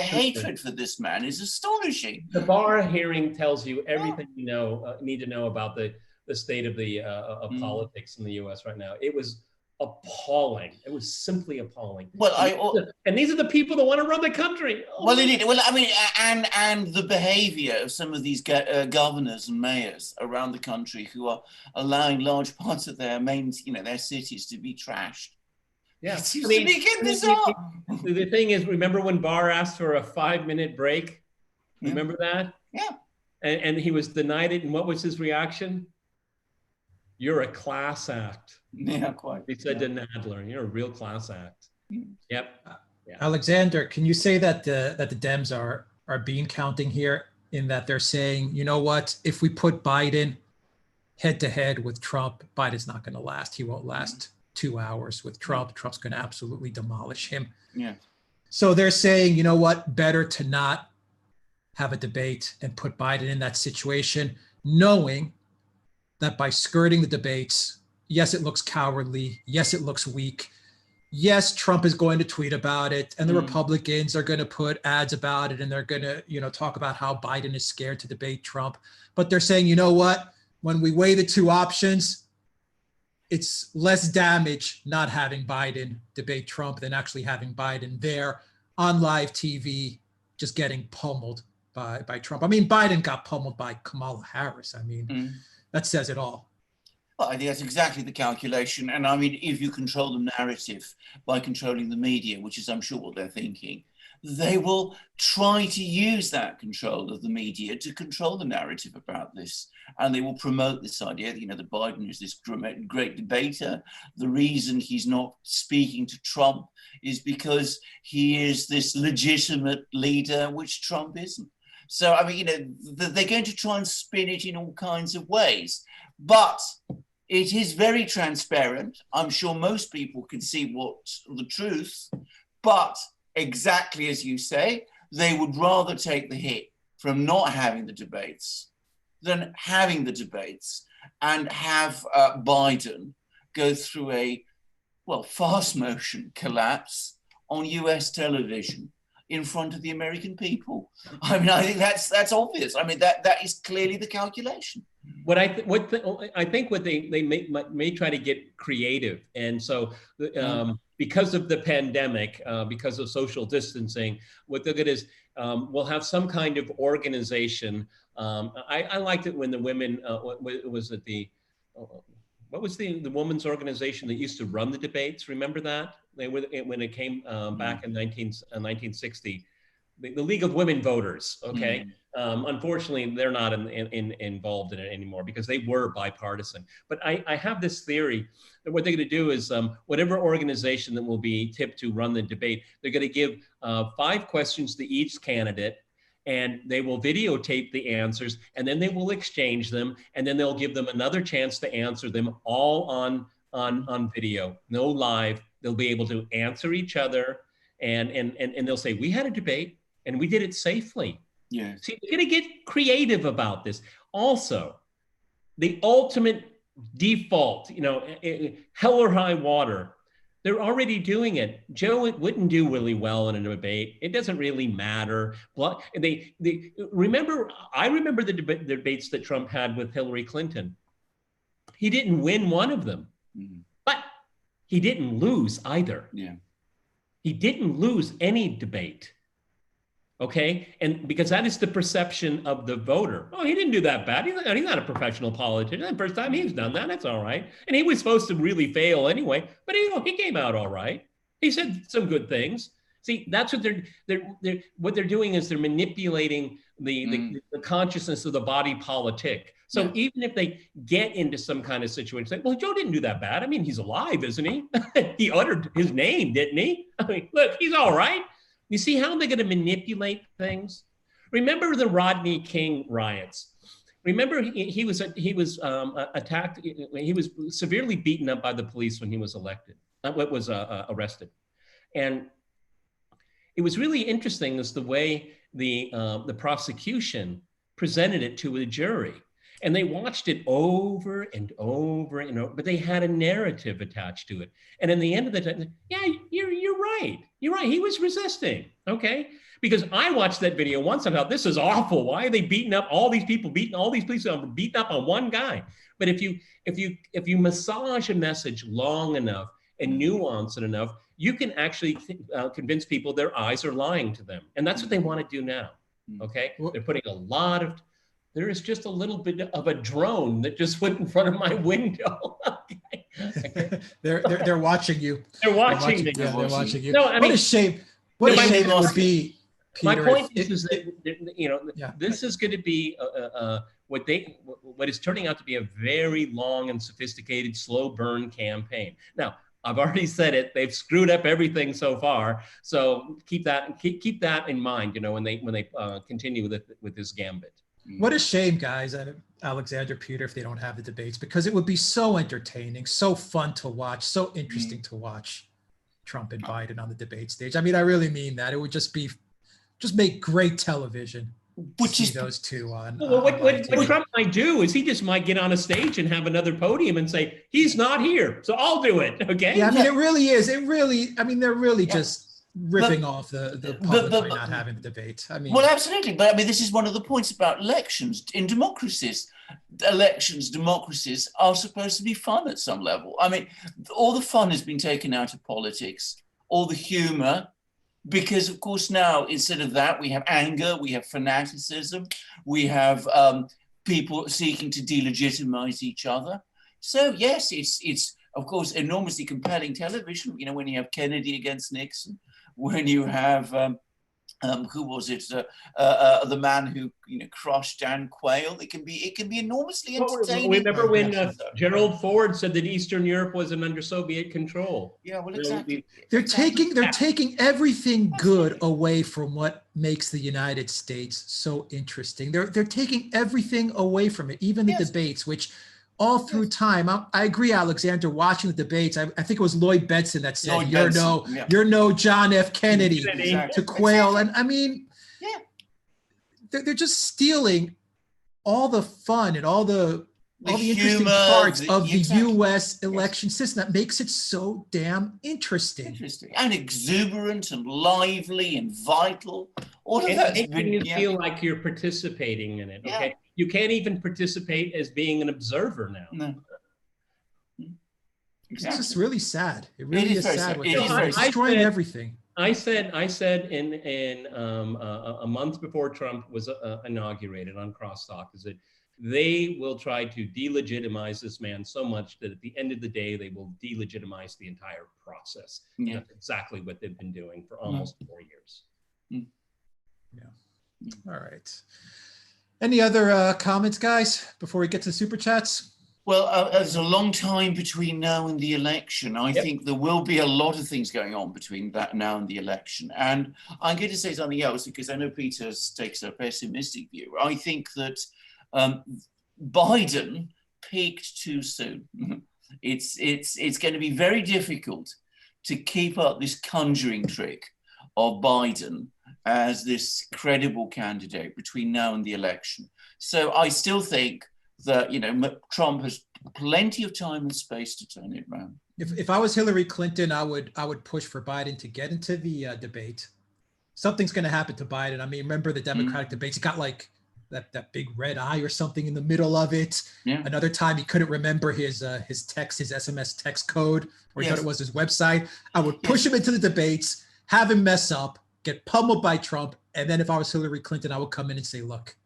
hatred for this man is astonishing. The Barr hearing tells you everything you need to know about the state of the of politics in the U.S. right now. It was appalling. It was simply appalling. Well, and these are the people that want to run the country. Well, I mean, and the behaviour of some of these governors and mayors around the country who are allowing large parts of their their cities to be trashed. Yeah, it seems to be getting bizarre. The thing is, remember when Barr asked for a 5-minute break? Remember that? Yeah. And he was denied it. And what was his reaction? You're a class act. Yeah, quite. He said to Nadler, "You're a real class act." Yep. Yeah. Alexander, can you say that the Dems are bean counting here, in that they're saying, you know what, if we put Biden head to head with Trump, Biden's not going to last. He won't last 2 hours with Trump. Trump's going to absolutely demolish him. Yeah. So they're saying, you know what, better to not have a debate and put Biden in that situation, knowing that by skirting the debates, yes, it looks cowardly. Yes, it looks weak. Yes, Trump is going to tweet about it, and the Republicans are going to put ads about it, and they're going to, talk about how Biden is scared to debate Trump. But they're saying, you know what? When we weigh the two options, it's less damage not having Biden debate Trump than actually having Biden there on live TV, just getting pummeled by Trump. I mean, Biden got pummeled by Kamala Harris. I mean, that says it all. Well, I think that's exactly the calculation. And I mean, if you control the narrative by controlling the media, which is, I'm sure, what they're thinking, they will try to use that control of the media to control the narrative about this. And they will promote this idea that, that Biden is this great debater. The reason he's not speaking to Trump is because he is this legitimate leader, which Trump isn't. So, I mean, they're going to try and spin it in all kinds of ways. But it is very transparent. I'm sure most people can see what's the truth. But exactly as you say, they would rather take the hit from not having the debates than having the debates and have Biden go through a, fast motion collapse on US television in front of the American people. I mean, I think that's obvious. I mean, that is clearly the calculation. I think what they may try to get creative, and so because of the pandemic, because of social distancing, what they're going to is we'll have some kind of organization. I liked it when the women was at the what was the women's organization that used to run the debates? Remember that when it came back in 1960. The League of Women Voters, okay? Unfortunately, they're not involved in it anymore because they were bipartisan. But I have this theory that what they're going to do is whatever organization that will be tipped to run the debate, they're going to give 5 questions to each candidate, and they will videotape the answers, and then they will exchange them, and then they'll give them another chance to answer them all on video, no live. They'll be able to answer each other, and they'll say, we had a debate, and we did it safely. Yeah. See, we're going to get creative about this. Also, the ultimate default, hell or high water, they're already doing it. Joe wouldn't do really well in a debate. It doesn't really matter. I remember the debates that Trump had with Hillary Clinton. He didn't win one of them, but he didn't lose either. Yeah. He didn't lose any debate. Okay, and because that is the perception of the voter. Oh, he didn't do that bad. He's not a professional politician. The first time he's done that, that's all right. And he was supposed to really fail anyway, but he came out all right. He said some good things. See, that's what they're doing is they're manipulating the consciousness of the body politic So Yeah. even if they get into some kind of situation, like, well, Joe didn't do that bad. I mean, he's alive, isn't he? He uttered his name, didn't he? I mean, look, he's all right. You see how they're going to manipulate things? Remember the Rodney King riots. Remember, he was attacked. He was severely beaten up by the police when he was arrested. And it was really interesting as the way the prosecution presented it to a jury. And they watched it over and over and over, but they had a narrative attached to it. And in the end of the day, yeah, you're right. You're right. He was resisting. Okay. Because I watched that video once and I thought, this is awful. Why are they beating up all these people, beating all these police officers, beating up on one guy? But if you massage a message long enough and nuance it enough, you can actually convince people their eyes are lying to them. And that's what they want to do now. Okay. They're putting a lot of, there is just a little bit of a drone that just went in front of my window. Okay. They're watching you. They're watching me. Yeah, they're watching you. No, I mean, what a shame. What a shame it would be. My Peter, point is that this is going to be what is turning out to be a very long and sophisticated slow burn campaign. Now, I've already said it. They've screwed up everything so far. So keep that in mind. When they continue with this gambit. What a shame, guys, Alexander, Peter, if they don't have the debates, because it would be so entertaining, so fun to watch, so interesting to watch Trump and Biden on the debate stage. I mean, I really mean that. It would just make great television. Which is those two on. Well, what Trump might do is he just might get on a stage and have another podium and say, he's not here, so I'll do it. Okay. Yeah, I mean, it really is. I mean, they're really just ripping off the public by not having the debate. I mean, well, absolutely. But I mean, this is one of the points about elections. In democracies, democracies are supposed to be fun at some level. I mean, all the fun has been taken out of politics, all the humor, because of course now, instead of that, we have anger, we have fanaticism, we have people seeking to delegitimize each other. So yes, it's of course enormously compelling television. When you have Kennedy against Nixon, when you have who was it? The man who crushed Dan Quayle. It can be enormously entertaining. Remember when Gerald Ford said that Eastern Europe wasn't under Soviet control? Yeah, well, exactly. They're taking everything good away from what makes the United States so interesting. They're taking everything away from it, even the debates, which all through time. I agree, Alexander, watching the debates. I think it was Lloyd Benson that said, you're no John F. Kennedy to Quayle. And I mean, they're just stealing all the fun and all the interesting parts of the U.S. election system that makes it so damn interesting. And exuberant and lively and vital. All of that making you feel like you're participating in it. Yeah. Okay, you can't even participate as being an observer now. No. Exactly. It's just really sad. It really is sad. It's destroying everything. I said in a month before Trump was inaugurated on Crosstalk is that they will try to delegitimize this man so much that at the end of the day, they will delegitimize the entire process. Yeah. That's exactly what they've been doing for almost 4 years. Yeah. All right. Any other comments, guys, before we get to super chats? Well, there's a long time between now and the election. I think there will be a lot of things going on between that now and the election. And I'm going to say something else because I know Peter takes a pessimistic view. I think that Biden peaked too soon. It's going to be very difficult to keep up this conjuring trick of Biden as this credible candidate between now and the election. So I still think that, Trump has plenty of time and space to turn it around. If I was Hillary Clinton, I would push for Biden to get into the debate. Something's going to happen to Biden. I mean, remember the Democratic debates? He got like that big red eye or something in the middle of it. Yeah. Another time he couldn't remember his SMS text code, or he thought it was his website. I would push him into the debates, have him mess up, get pummeled by Trump, and then if I was Hillary Clinton, I would come in and say, look,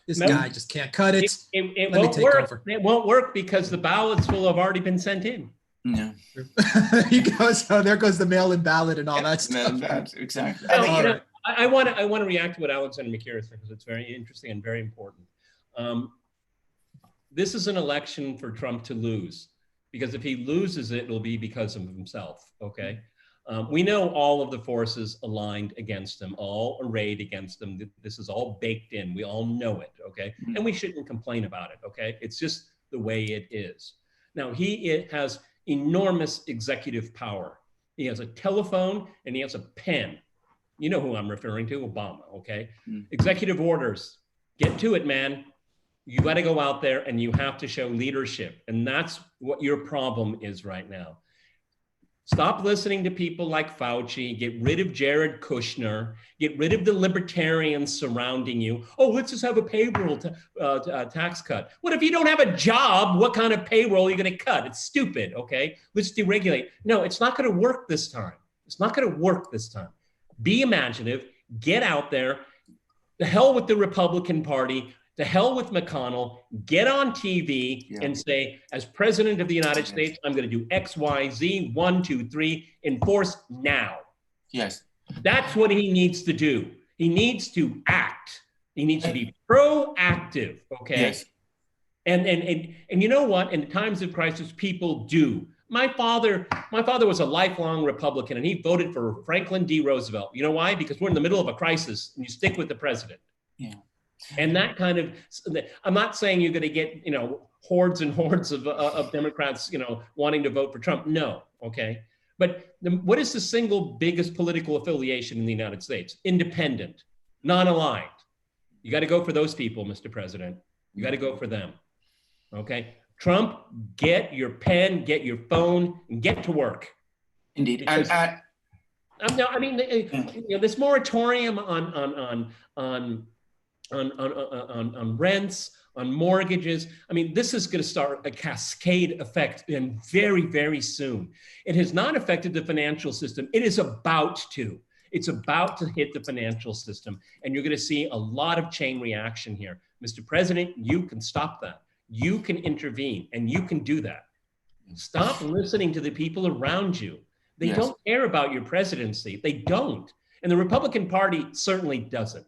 this guy just can't cut it. It won't work. It won't work because the ballots will have already been sent in. Yeah. So there goes the mail-in ballot and all that stuff. Exactly. I want to react to what Alexander McKeer said because it's very interesting and very important. this is an election for Trump to lose, because if he loses it, it'll be because of himself, okay? We know all of the forces aligned against him, all arrayed against him. This is all baked in. We all know it, okay? And we shouldn't complain about it, okay? It's just the way it is. Now, he has enormous executive power. He has a telephone and he has a pen. You know who I'm referring to, Obama, okay? Executive orders, get to it, man. You got to go out there and you have to show leadership. And that's what your problem is right now. Stop listening to people like Fauci, get rid of Jared Kushner, get rid of the libertarians surrounding you. Oh, let's just have a payroll tax cut. What if you don't have a job? What kind of payroll are you going to cut? It's stupid, okay? Let's deregulate. No, it's not going to work this time. It's not going to work this time. Be imaginative, get out there. The hell with the Republican Party. To hell with McConnell, get on TV and say, as president of the United States, I'm going to do X, Y, Z, 1, 2, 3, enforce now. Yes. That's what he needs to do. He needs to act. He needs to be proactive, okay? Yes. And you know what? In times of crisis, people do. My father was a lifelong Republican, and he voted for Franklin D. Roosevelt. You know why? Because we're in the middle of a crisis, and you stick with the president. Yeah. And that kind of, I'm not saying you're going to get, hordes and hordes of Democrats, wanting to vote for Trump. No, okay. But what is the single biggest political affiliation in the United States? Independent, non-aligned. You got to go for those people, Mr. President. You got to go for them, okay? Trump, get your pen, get your phone, and get to work. Indeed. Because, this moratorium on rents, on mortgages. I mean, this is going to start a cascade effect and very, very soon. It has not affected the financial system. It is about to. It's about to hit the financial system. And you're going to see a lot of chain reaction here. Mr. President, you can stop that. You can intervene, and you can do that. Stop listening to the people around you. They don't care about your presidency. They don't. And the Republican Party certainly doesn't.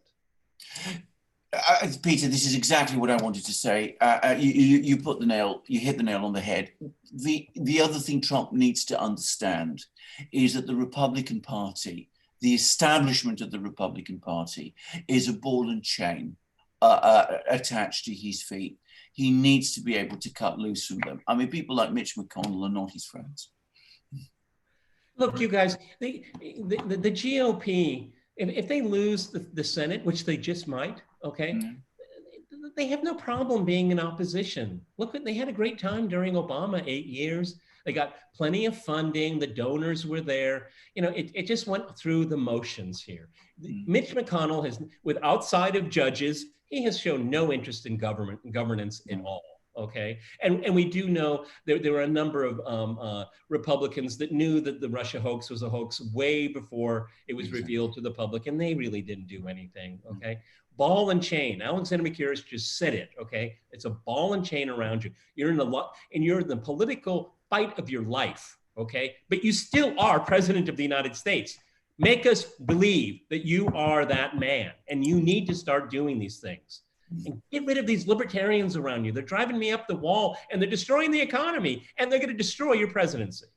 Peter, this is exactly what I wanted to say. You hit the nail on the head. The other thing Trump needs to understand is that the Republican Party, the establishment of the Republican Party, is a ball and chain attached to his feet. He needs to be able to cut loose from them. I mean, people like Mitch McConnell are not his friends. Look, you guys, the GOP, if they lose the Senate, which they just might, okay, they have no problem being in opposition. Look, they had a great time during Obama, 8 years. They got plenty of funding. The donors were there. It just went through the motions here. Mitch McConnell has, outside of judges, he has shown no interest in governance at all. Okay, and we do know there were a number of Republicans that knew that the Russia hoax was a hoax way before it was revealed to the public, and they really didn't do anything. Okay, ball and chain. Alexander McCurris just said it. Okay, it's a ball and chain around you. You're in the political fight of your life. Okay, but you still are president of the United States. Make us believe that you are that man, and you need to start doing these things. And get rid of these libertarians around you. They're driving me up the wall, and they're destroying the economy, and they're going to destroy your presidency.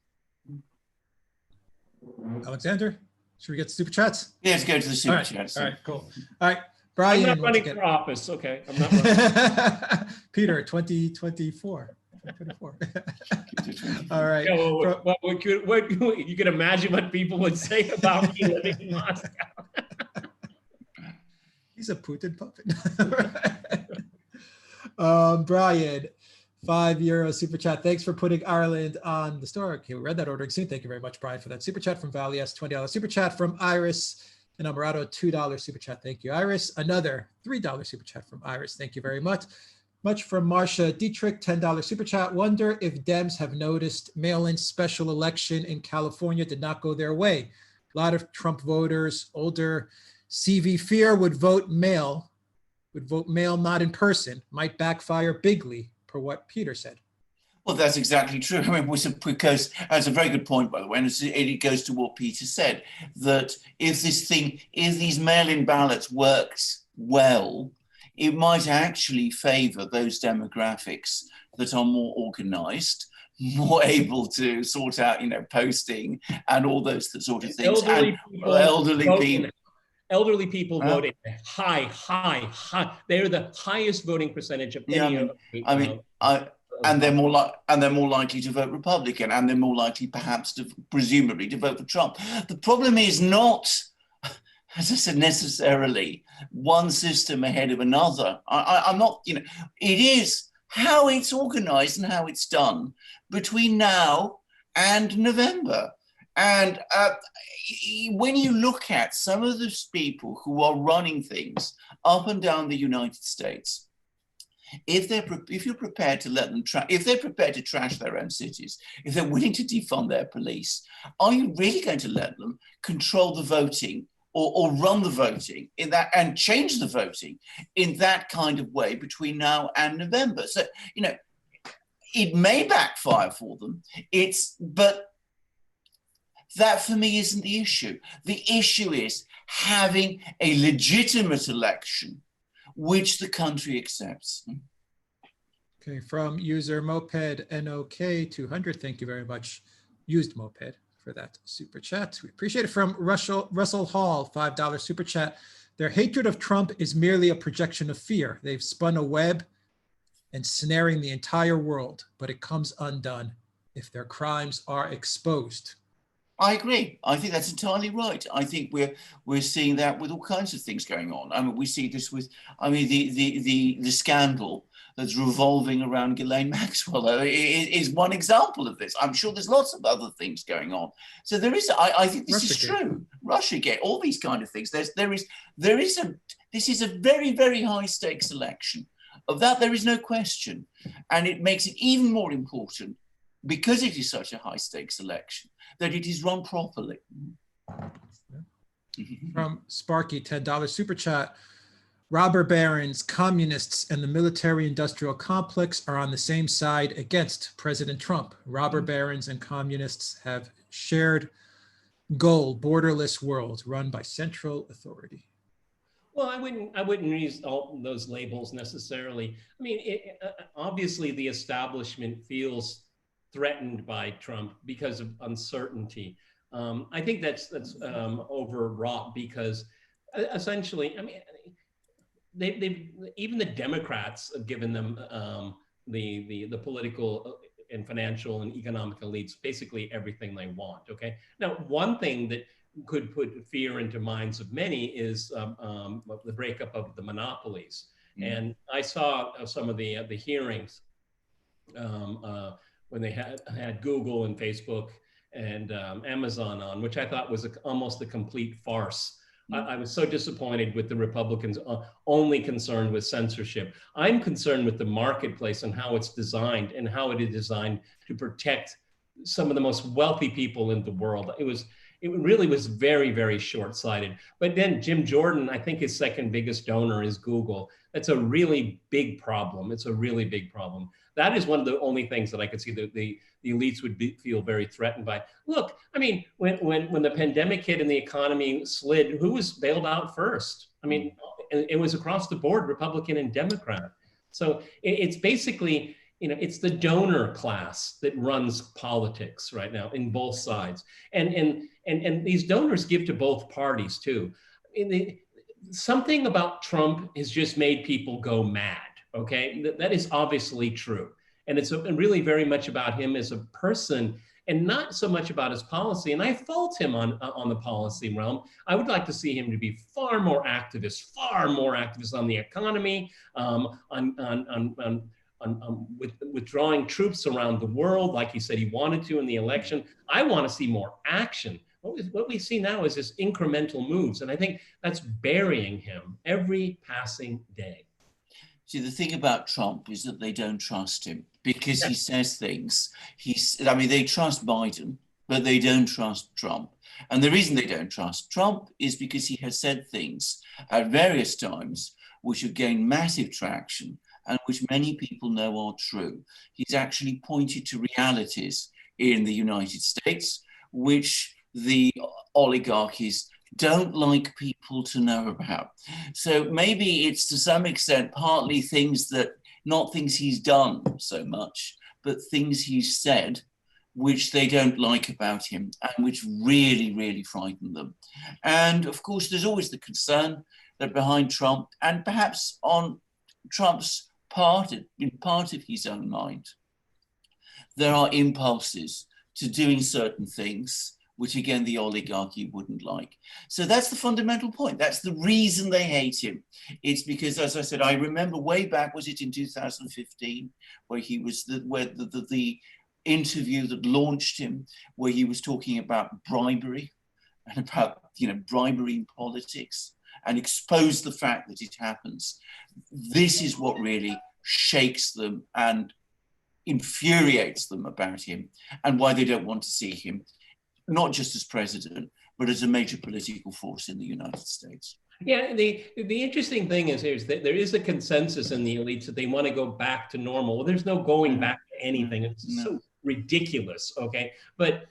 Alexander, should we get super chats? Yeah, let's go to the super chats. All right, cool. All right, Brian. I'm not running for office. Okay, I'm not running. Peter, 2024. All right. What you can imagine what people would say about me living in Moscow. He's a Putin puppet. Brian, €5 super chat. Thanks for putting Ireland on the store. Okay, we read that ordering soon. Thank you very much, Brian, for that super chat. From Valley S, $20 super chat. From Iris and Alvarado, $2 super chat. Thank you, Iris. Another $3 super chat from Iris. Thank you very much. Much from Marcia Dietrich, $10 super chat. Wonder if Dems have noticed mail-in special election in California did not go their way. A lot of Trump voters, older CV fear would vote mail, not in person, might backfire bigly, per what Peter said. Well, that's exactly true. I mean, because that's a very good point, by the way, and it goes to what Peter said, that if these mail-in ballots works well, it might actually favor those demographics that are more organized, more able to sort out, posting and all those sort of things. Elderly people vote high. They're the highest voting percentage of any. And they're more likely to vote Republican, and they're more likely, perhaps, presumably, to vote for Trump. The problem is not, as I said, necessarily one system ahead of another. I'm not, it is how it's organized and how it's done between now and November. And when you look at some of those people who are running things up and down the United States, if you're prepared to let them if they're prepared to trash their own cities, if they're willing to defund their police, are you really going to let them control the voting or run the voting in that and change the voting in that kind of way between now and November? So, it may backfire for them. But that for me isn't the issue. The issue is having a legitimate election which the country accepts. Okay, from user Moped NOK 200, thank you very much, used Moped, for that super chat. We appreciate it. From Russell Hall, $5 super chat. Their hatred of Trump is merely a projection of fear. They've spun a web and snaring the entire world, but it comes undone if their crimes are exposed. I agree. I think that's entirely right. I think we're seeing that with all kinds of things going on. I mean, we see this with, the scandal that's revolving around Ghislaine Maxwell is one example of this. I'm sure there's lots of other things going on. So there is. I think this is true. Russiagate, all these kind of things. This is a very, very high stakes election. Of that, there is no question, and it makes it even more important, because it is such a high stakes election, that it is run properly. From Sparky, $10 super chat. Robber barons, communists, and the military-industrial complex are on the same side against President Trump. Robber barons and communists have shared goal, borderless world run by central authority. Well, I wouldn't use all those labels necessarily. I mean, obviously the establishment feels threatened by Trump because of uncertainty. I think that's overwrought, because essentially, I mean, they've even the Democrats have given them the political and financial and economic elites basically everything they want. Okay, now one thing that could put fear into minds of many is the breakup of the monopolies. And I saw some of the hearings when they had Google and Facebook and Amazon on, which I thought was almost a complete farce. I was so disappointed with the Republicans only concerned with censorship. I'm concerned with the marketplace and how it's designed, and how it is designed to protect some of the most wealthy people in the world. It really was very, very short-sighted. But then Jim Jordan, I think his second biggest donor is Google. That's a really big problem. It's a really big problem. That is one of the only things that I could see that the elites would feel very threatened by. Look, I mean, when the pandemic hit and the economy slid, who was bailed out first? I mean, it was across the board, Republican and Democrat. So it's basically, it's the donor class that runs politics right now in both sides. And these donors give to both parties too. Something about Trump has just made people go mad. Okay, that is obviously true. And it's really very much about him as a person and not so much about his policy. And I fault him on the policy realm. I would like to see him to be far more activist on the economy, with withdrawing troops around the world, like he said he wanted to in the election. I want to see more action. What we see now is just incremental moves. And I think that's burying him every passing day. See, the thing about Trump is that they don't trust him, because he says things. They trust Biden, but they don't trust Trump. And the reason they don't trust Trump is because he has said things at various times which have gained massive traction and which many people know are true. He's actually pointed to realities in the United States, which the oligarchies don't like people to know about. So maybe it's to some extent partly things that, not things he's done so much, but things he's said, which they don't like about him and which really, really frighten them. And of course, there's always the concern that behind Trump, and perhaps on Trump's part, in part of his own mind, there are impulses to doing certain things, which again, the oligarchy wouldn't like. So that's the fundamental point. That's the reason they hate him. It's because, as I said, I remember way back, was it in 2015, where he was, the interview that launched him, where he was talking about bribery and about, bribery in politics, and exposed the fact that it happens. This is what really shakes them and infuriates them about him, and why they don't want to see him, not just as president, but as a major political force in the United States. Yeah, the interesting thing is here is that there is a consensus in the elites that they want to go back to normal. Well, there's no going back to anything. It's so ridiculous, okay? But,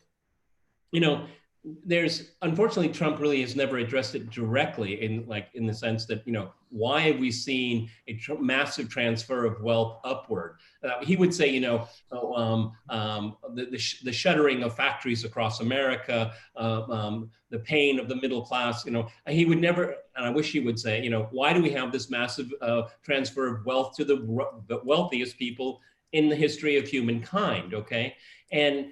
there's, unfortunately, Trump really has never addressed it directly in the sense that, why have we seen a massive transfer of wealth upward? He would say, the shuttering of factories across America, the pain of the middle class, he would never, and I wish he would say, why do we have this massive transfer of wealth to the wealthiest people in the history of humankind, okay? And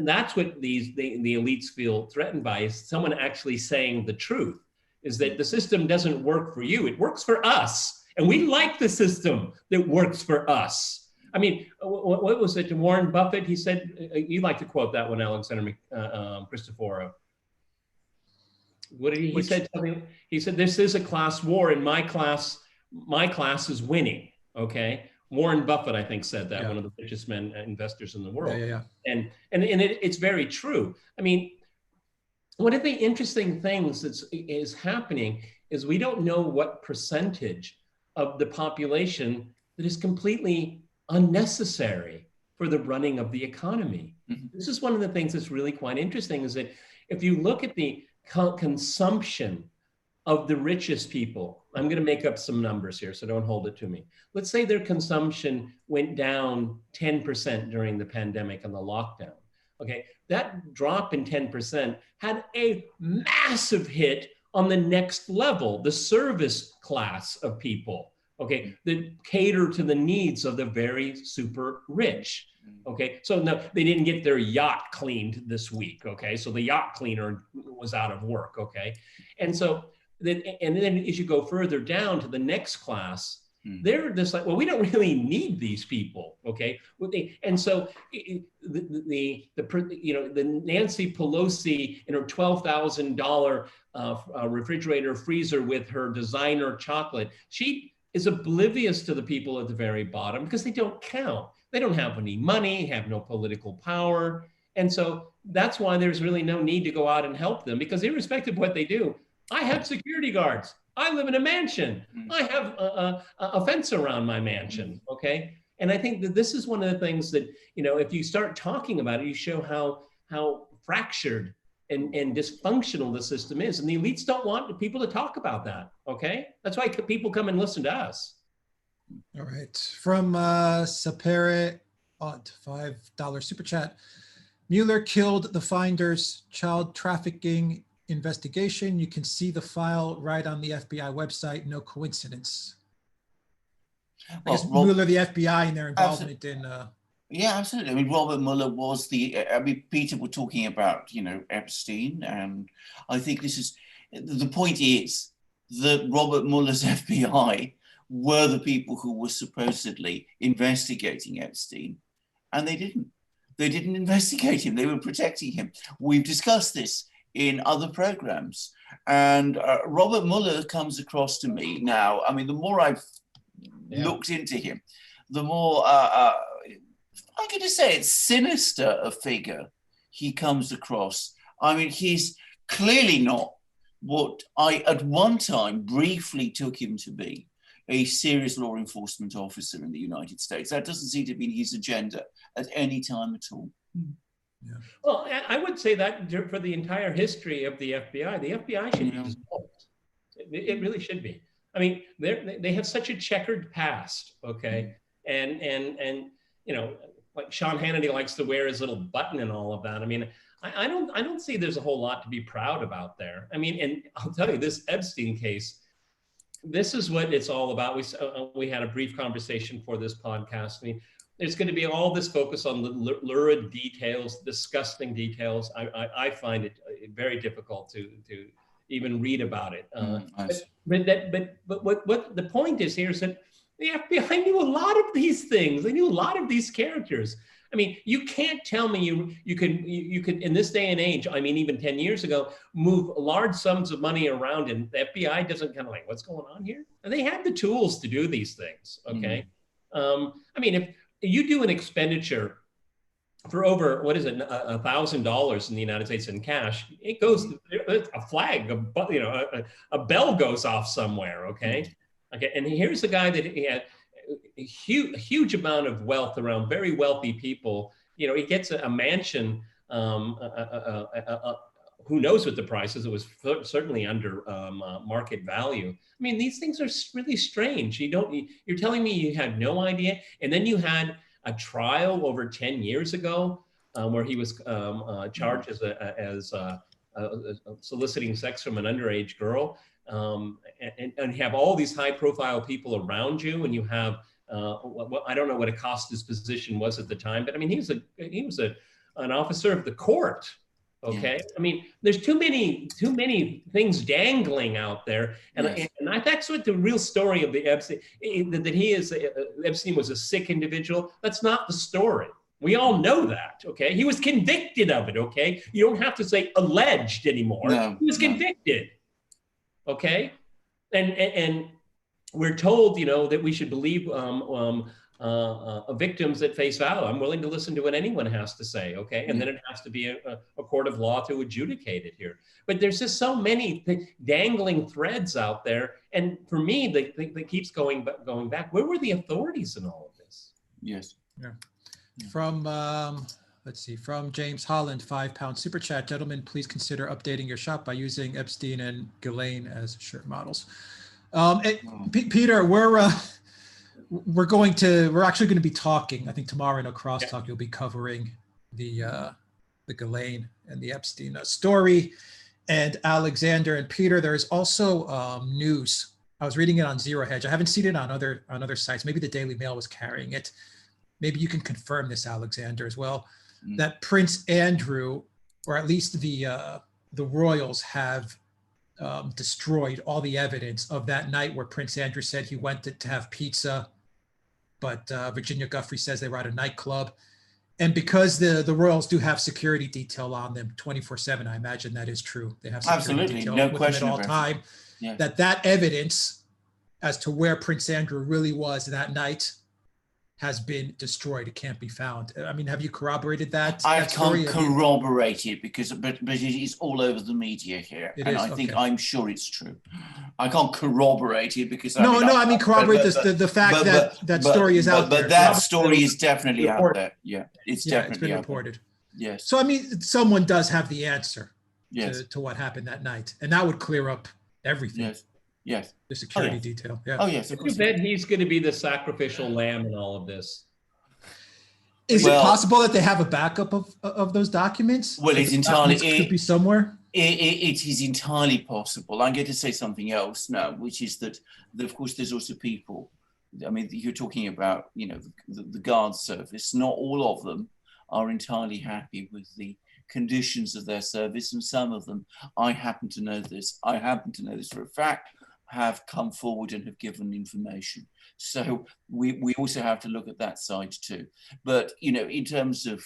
that's what the elites feel threatened by, is someone actually saying the truth, is that the system doesn't work for you, it works for us. And we like the system that works for us. I mean, what was it, Warren Buffett? He said, you like to quote that one, Alexander Christoforo. What did he said something? He said, this is a class war, and my class is winning, okay? Warren Buffett, I think, said that, one of the richest investors in the world. And it's very true. I mean, one of the interesting things that is happening is we don't know what percentage of the population that is completely unnecessary for the running of the economy. This is one of the things that's really quite interesting, is that if you look at the consumption of the richest people, I'm going to make up some numbers here, so don't hold it to me. Let's say their consumption went down 10% during the pandemic and the lockdown. Okay, that drop in 10% had a massive hit on the next level, the service class of people, okay, that cater to the needs of the very super rich. Okay, so no, they didn't get their yacht cleaned this week. Okay, so the yacht cleaner was out of work. Okay, and then as you go further down to the next class, they're just like, well, we don't really need these people, okay? And so the Nancy Pelosi in her $12,000 refrigerator freezer with her designer chocolate, she is oblivious to the people at the very bottom because they don't count. They don't have any money, have no political power. And so that's why there's really no need to go out and help them, because irrespective of what they do, I have security guards. I live in a mansion. I have a fence around my mansion, okay? And I think that this is one of the things that, if you start talking about it, you show how fractured and dysfunctional the system is. And the elites don't want people to talk about that, okay? That's why people come and listen to us. All right. From Sapere, $5 super chat. Mueller killed the Finders child trafficking investigation. You can see the file right on the FBI website. No coincidence. I guess Mueller, the FBI, and their involvement in. Yeah, absolutely. I mean, Robert Mueller was Peter were talking about, Epstein, and I think the point is that Robert Mueller's FBI were the people who were supposedly investigating Epstein, and they didn't. They didn't investigate him. They were protecting him. We've discussed this in other programs. And Robert Mueller comes across to me now. I mean, the more I've looked into him, the more, I'm going to say it's sinister a figure he comes across. I mean, he's clearly not what I at one time briefly took him to be, a serious law enforcement officer in the United States. That doesn't seem to be his agenda at any time at all. Well, I would say that for the entire history of the FBI should be dissolved. It really should be. I mean, they have such a checkered past, okay? And you know, like Sean Hannity likes to wear his little button and all of that. I mean, I don't see there's a whole lot to be proud about there. I mean, and I'll tell you, this Epstein case, this is what it's all about. We had a brief conversation for this podcast. I mean, there's going to be all this focus on the lurid details, disgusting details. I find it very difficult to even read about it. But what the point is here is that the FBI knew a lot of these things. They knew a lot of these characters. I mean, you can't tell me you can in this day and age, I mean, even 10 years ago, move large sums of money around and the FBI doesn't kind of like, what's going on here? And they had the tools to do these things, okay? I mean, if you do an expenditure for over, what is it, $1,000 in the United States in cash, it goes, a flag, a bell goes off somewhere, okay? Okay, and here's the guy that he had a huge amount of wealth around very wealthy people. You know, he gets a mansion, who knows what the price is? It was certainly under market value. I mean, these things are really strange. You're telling me you had no idea? And then you had a trial over 10 years ago where he was charged as soliciting sex from an underage girl. And have all these high profile people around you, and you have, I don't know what Acosta's position was at the time, but I mean, he was an officer of the court. Okay. Yeah. I mean, there's too many things dangling out there. And, and that's what the real story of the Epstein, that Epstein was a sick individual. That's not the story. We all know that, okay? He was convicted of it, okay? You don't have to say alleged anymore. He was convicted, okay? And we're told, you know, that we should believe victims at face value. I'm willing to listen to what anyone has to say, okay? And then it has to be a court of law to adjudicate it here. But there's just so many dangling threads out there. And for me, that keeps going back. Where were the authorities in all of this? Yes. Yeah. From, let's see, from James Holland, £5 super chat. Gentlemen, please consider updating your shop by using Epstein and Ghislaine as shirt models. Peter, we're actually going to be talking, I think tomorrow in a crosstalk, you'll be covering the Ghislaine and the Epstein story. And Alexander and Peter, there is also news. I was reading it on Zero Hedge. I haven't seen it on other sites. Maybe the Daily Mail was carrying it. Maybe you can confirm this, Alexander, as well, that Prince Andrew, or at least the royals, have destroyed all the evidence of that night where Prince Andrew said he went to have pizza, but Virginia Guffey says they were at a nightclub. And because the royals do have security detail on them 24/7, I imagine that is true. They have security detail no with question them at all time. Yeah. That evidence as to where Prince Andrew really was that night has been destroyed. It can't be found. I mean, have you corroborated that? I can't corroborate it but it is all over the media here. I'm sure it's true. I can't corroborate it because I mean corroborate the fact that story is out there. But that story is definitely out there. Yeah, it's definitely been reported. There. Yes. So I mean, someone does have the answer to what happened that night, and that would clear up everything. Yes. Yes. The security detail. Yeah. Oh, yes. You bet he's going to be the sacrificial lamb in all of this. Is it possible that they have a backup of those documents? Well, it's entirely could be somewhere. It is entirely possible. I'm going to say something else now, which is that of course there's also people. I mean, you're talking about, you know, the guard service. Not all of them are entirely happy with the conditions of their service, and some of them, I happen to know this for a fact, have come forward and have given information. So we also have to look at that side too. But, you know, in terms of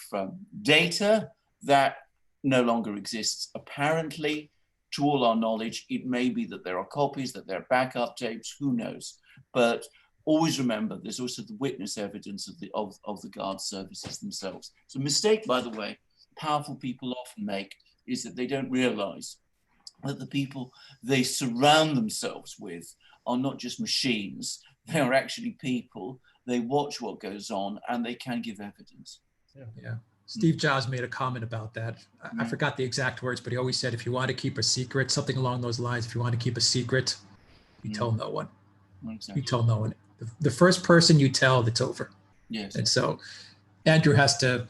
data, that no longer exists. Apparently, to all our knowledge, it may be that there are copies, that there are backup tapes, who knows. But always remember, there's also the witness evidence of the guard services themselves. So a mistake, by the way, powerful people often make is that they don't realize that the people they surround themselves with are not just machines, they are actually people. They watch what goes on and they can give evidence. Yeah. Steve Jobs made a comment about that. I forgot the exact words, but he always said, if you want to keep a secret, something along those lines, if you want to keep a secret, you tell no one. Exactly. You tell no one. The first person you tell, it's over. Yes. And so Andrew that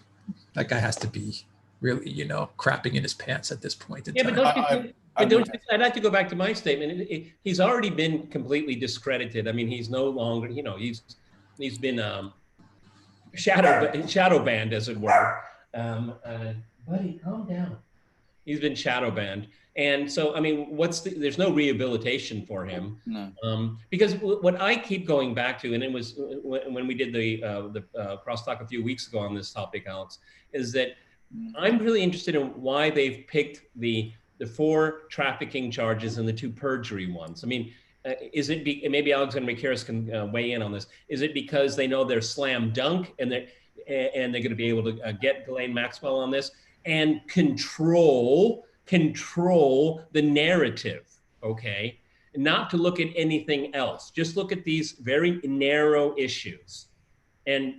guy has to be really, crapping in his pants at this point in time. But I'd like to go back to my statement. He's already been completely discredited. I mean, he's no longer, he's been shadow banned, as it were. Buddy, calm down. He's been shadow banned. And so, I mean, there's no rehabilitation for him. No. Because what I keep going back to, and it was when we did the crosstalk a few weeks ago on this topic, Alex, is that I'm really interested in why they've picked the 4 trafficking charges and the 2 perjury ones. I mean, is it maybe Alexander McCarris can weigh in on this? Is it because they know they're slam dunk and they're going to be able to get Ghislaine Maxwell on this and control the narrative, okay? Not to look at anything else. Just look at these very narrow issues, and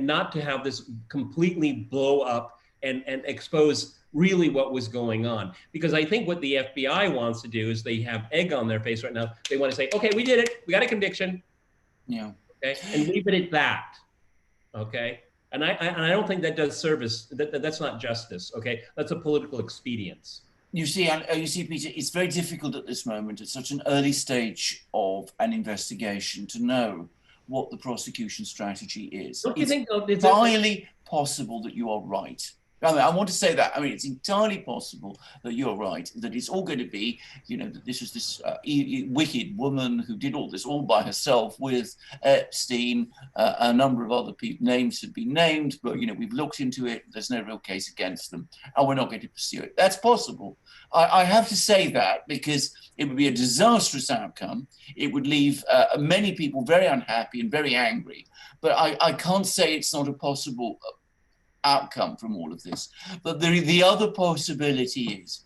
not to have this completely blow up and expose really what was going on. Because I think what the FBI wants to do is they have egg on their face right now. They want to say, okay, we did it. We got a conviction. Yeah. Okay. And leave it at that. Okay. And I don't think that does service. That's not justice. Okay. That's a political expedience. You see, Peter, it's very difficult at this moment, at such an early stage of an investigation, to know what the prosecution strategy is. Don't you think it's entirely possible that you are right. I mean, I want to say that. I mean, it's entirely possible that you're right, that it's all going to be, that this is this wicked woman who did all this all by herself with Epstein. A number of other people, names have been named, but, we've looked into it. There's no real case against them, and we're not going to pursue it. That's possible. I have to say that because it would be a disastrous outcome. It would leave many people very unhappy and very angry. But I can't say it's not a possible outcome from all of this. But the other possibility is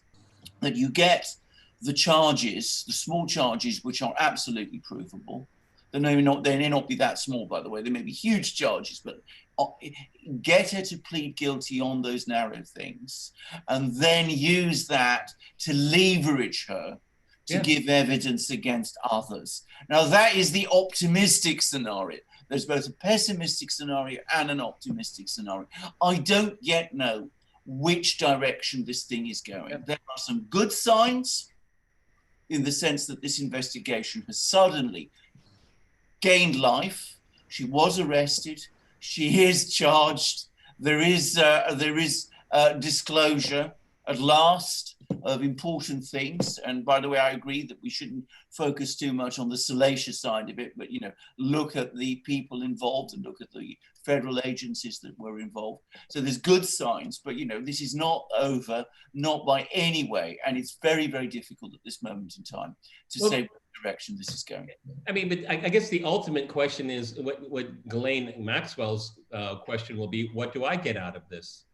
that you get the charges, the small charges, which are absolutely provable. They may not be that small, by the way. They may be huge charges, but get her to plead guilty on those narrow things, and then use that to leverage her to give evidence against others. Now, that is the optimistic scenario. There's both a pessimistic scenario and an optimistic scenario. I don't yet know which direction this thing is going. There are some good signs in the sense that this investigation has suddenly gained life. She was arrested. She is charged. There is disclosure at last of important things. And by the way, I agree that we shouldn't focus too much on the salacious side of it, but, look at the people involved and look at the federal agencies that were involved. So there's good signs, but, this is not over, not by any way. And it's very, very difficult at this moment in time to say what direction this is going. I mean, but I guess the ultimate question is what Ghislaine Maxwell's question will be, what do I get out of this?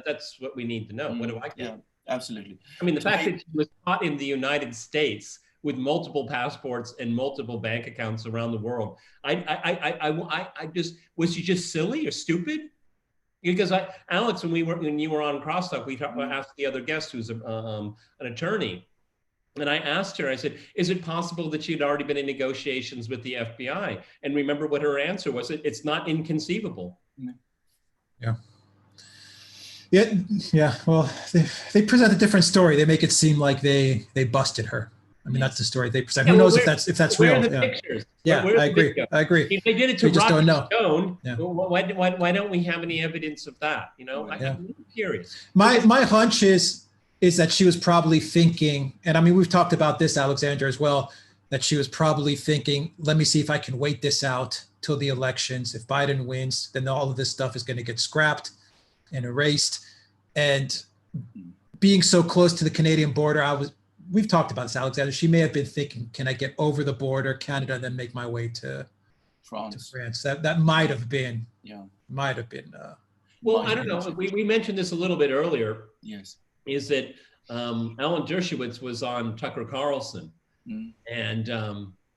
That's what we need to know. What do I get? Yeah. Absolutely. I mean, the fact that she was caught in the United States with multiple passports and multiple bank accounts around the world, I just, was she just silly or stupid? Because Alex, when you were on Crosstalk, we asked the other guest who's an attorney, and I asked her, I said, is it possible that she'd already been in negotiations with the FBI? And remember what her answer was? It's not inconceivable. Yeah. Yeah. Well, they present a different story. They make it seem like they busted her. I mean, that's the story they present. Who knows if that's real? The pictures? Yeah, I agree. If they did it to Roger Stone, why don't we have any evidence of that? I'm curious. My hunch is that she was probably thinking, and I mean, we've talked about this, Alexander, as well, that she was probably thinking, let me see if I can wait this out till the elections. If Biden wins, then all of this stuff is going to get scrapped and erased. And being so close to the Canadian border, we've talked about this, Alexander, she may have been thinking, can I get over the border, Canada, and then make my way to France? That might have been, well, I don't know. We mentioned this a little bit earlier. Yes. Is that Alan Dershowitz was on Tucker Carlson. And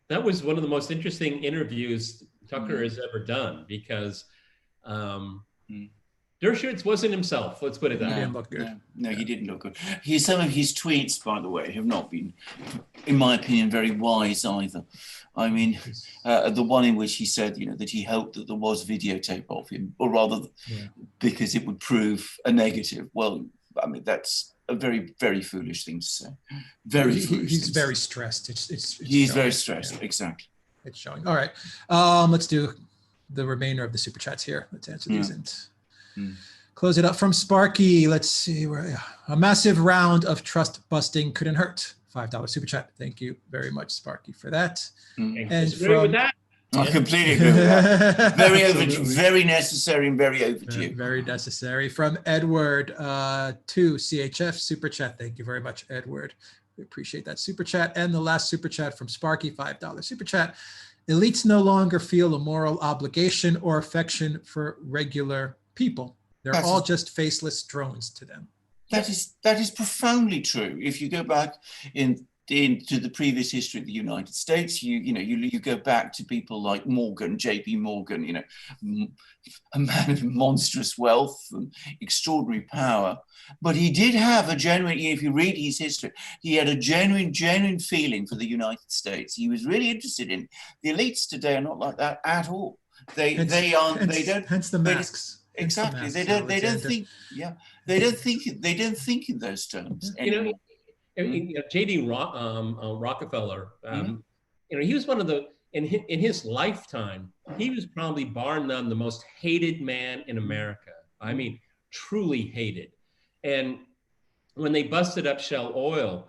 that was one of the most interesting interviews Tucker has ever done, because Dershowitz wasn't himself. Let's put it that way. He didn't look good. No, he didn't look good. Some of his tweets, by the way, have not been, in my opinion, very wise either. I mean, the one in which he said, that he hoped that there was videotape of him, or rather, because it would prove a negative. Well, I mean, that's a very, very foolish thing to say. Very foolish. He's very stressed. He's very stressed. Exactly. It's showing. All right. Let's do the remainder of the super chats here. Let's answer these and close it up from Sparky. Let's see where a massive round of trust busting couldn't hurt. $5 super chat. Thank you very much, Sparky, for that. And from that. I completely agree with that. Very overdue, very necessary and very overdue. Very necessary. From Edward to CHF super chat. Thank you very much, Edward. We appreciate that super chat. And the last super chat from Sparky, $5 super chat. Elites no longer feel a moral obligation or affection for regular people. They're all just faceless drones to them. That is profoundly true. If you go back into the previous history of the United States, you go back to people like Morgan, J.P. Morgan, a man of monstrous wealth and extraordinary power. But he did have a genuine, if you read his history, he had a genuine feeling for the United States. He was really interested in it. The elites today are not like that at all. They don't. Hence the masks. Exactly. They don't think. Yeah. They don't think in those terms. J.D. Rockefeller. He was one of the in his lifetime. He was probably bar none the most hated man in America. I mean, truly hated. And when they busted up Shell Oil,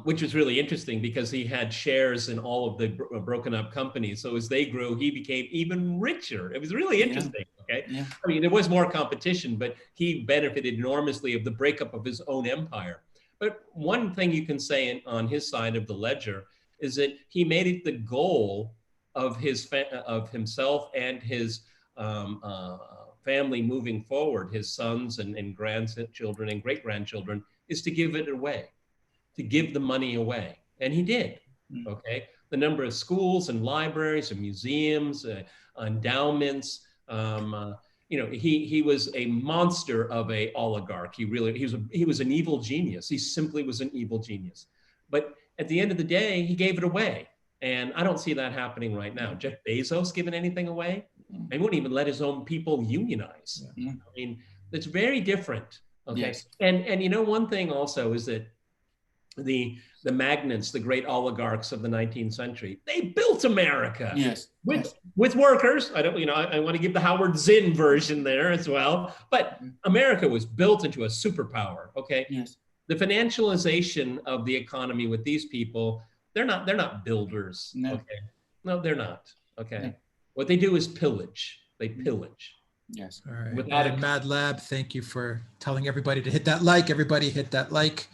which was really interesting because he had shares in all of the broken up companies. So as they grew, he became even richer. It was really interesting. Okay. Yeah. I mean, there was more competition, but he benefited enormously of the breakup of his own empire. But one thing you can say on his side of the ledger is that he made it the goal of himself and his family moving forward, his sons and grandchildren and great-grandchildren, is to give it away, to give the money away. And he did, okay? The number of schools and libraries and museums, endowments, he was a monster of a oligarch. He was an evil genius. He simply was an evil genius. But at the end of the day, he gave it away. And I don't see that happening right now. Jeff Bezos giving anything away? He wouldn't even let his own people unionize. I mean, it's very different. Okay. Yes. And one thing also is that the magnates, the great oligarchs of the 19th century, they built America. Yes. With workers. I want to give the Howard Zinn version there as well. But America was built into a superpower. Okay. Yes. The financialization of the economy with these people, they're not builders. No. Okay. No, they're not. Okay. No. What they do is pillage. They pillage. Yes. All right. And Mad Lab, thank you for telling everybody to hit that like. Everybody hit that like.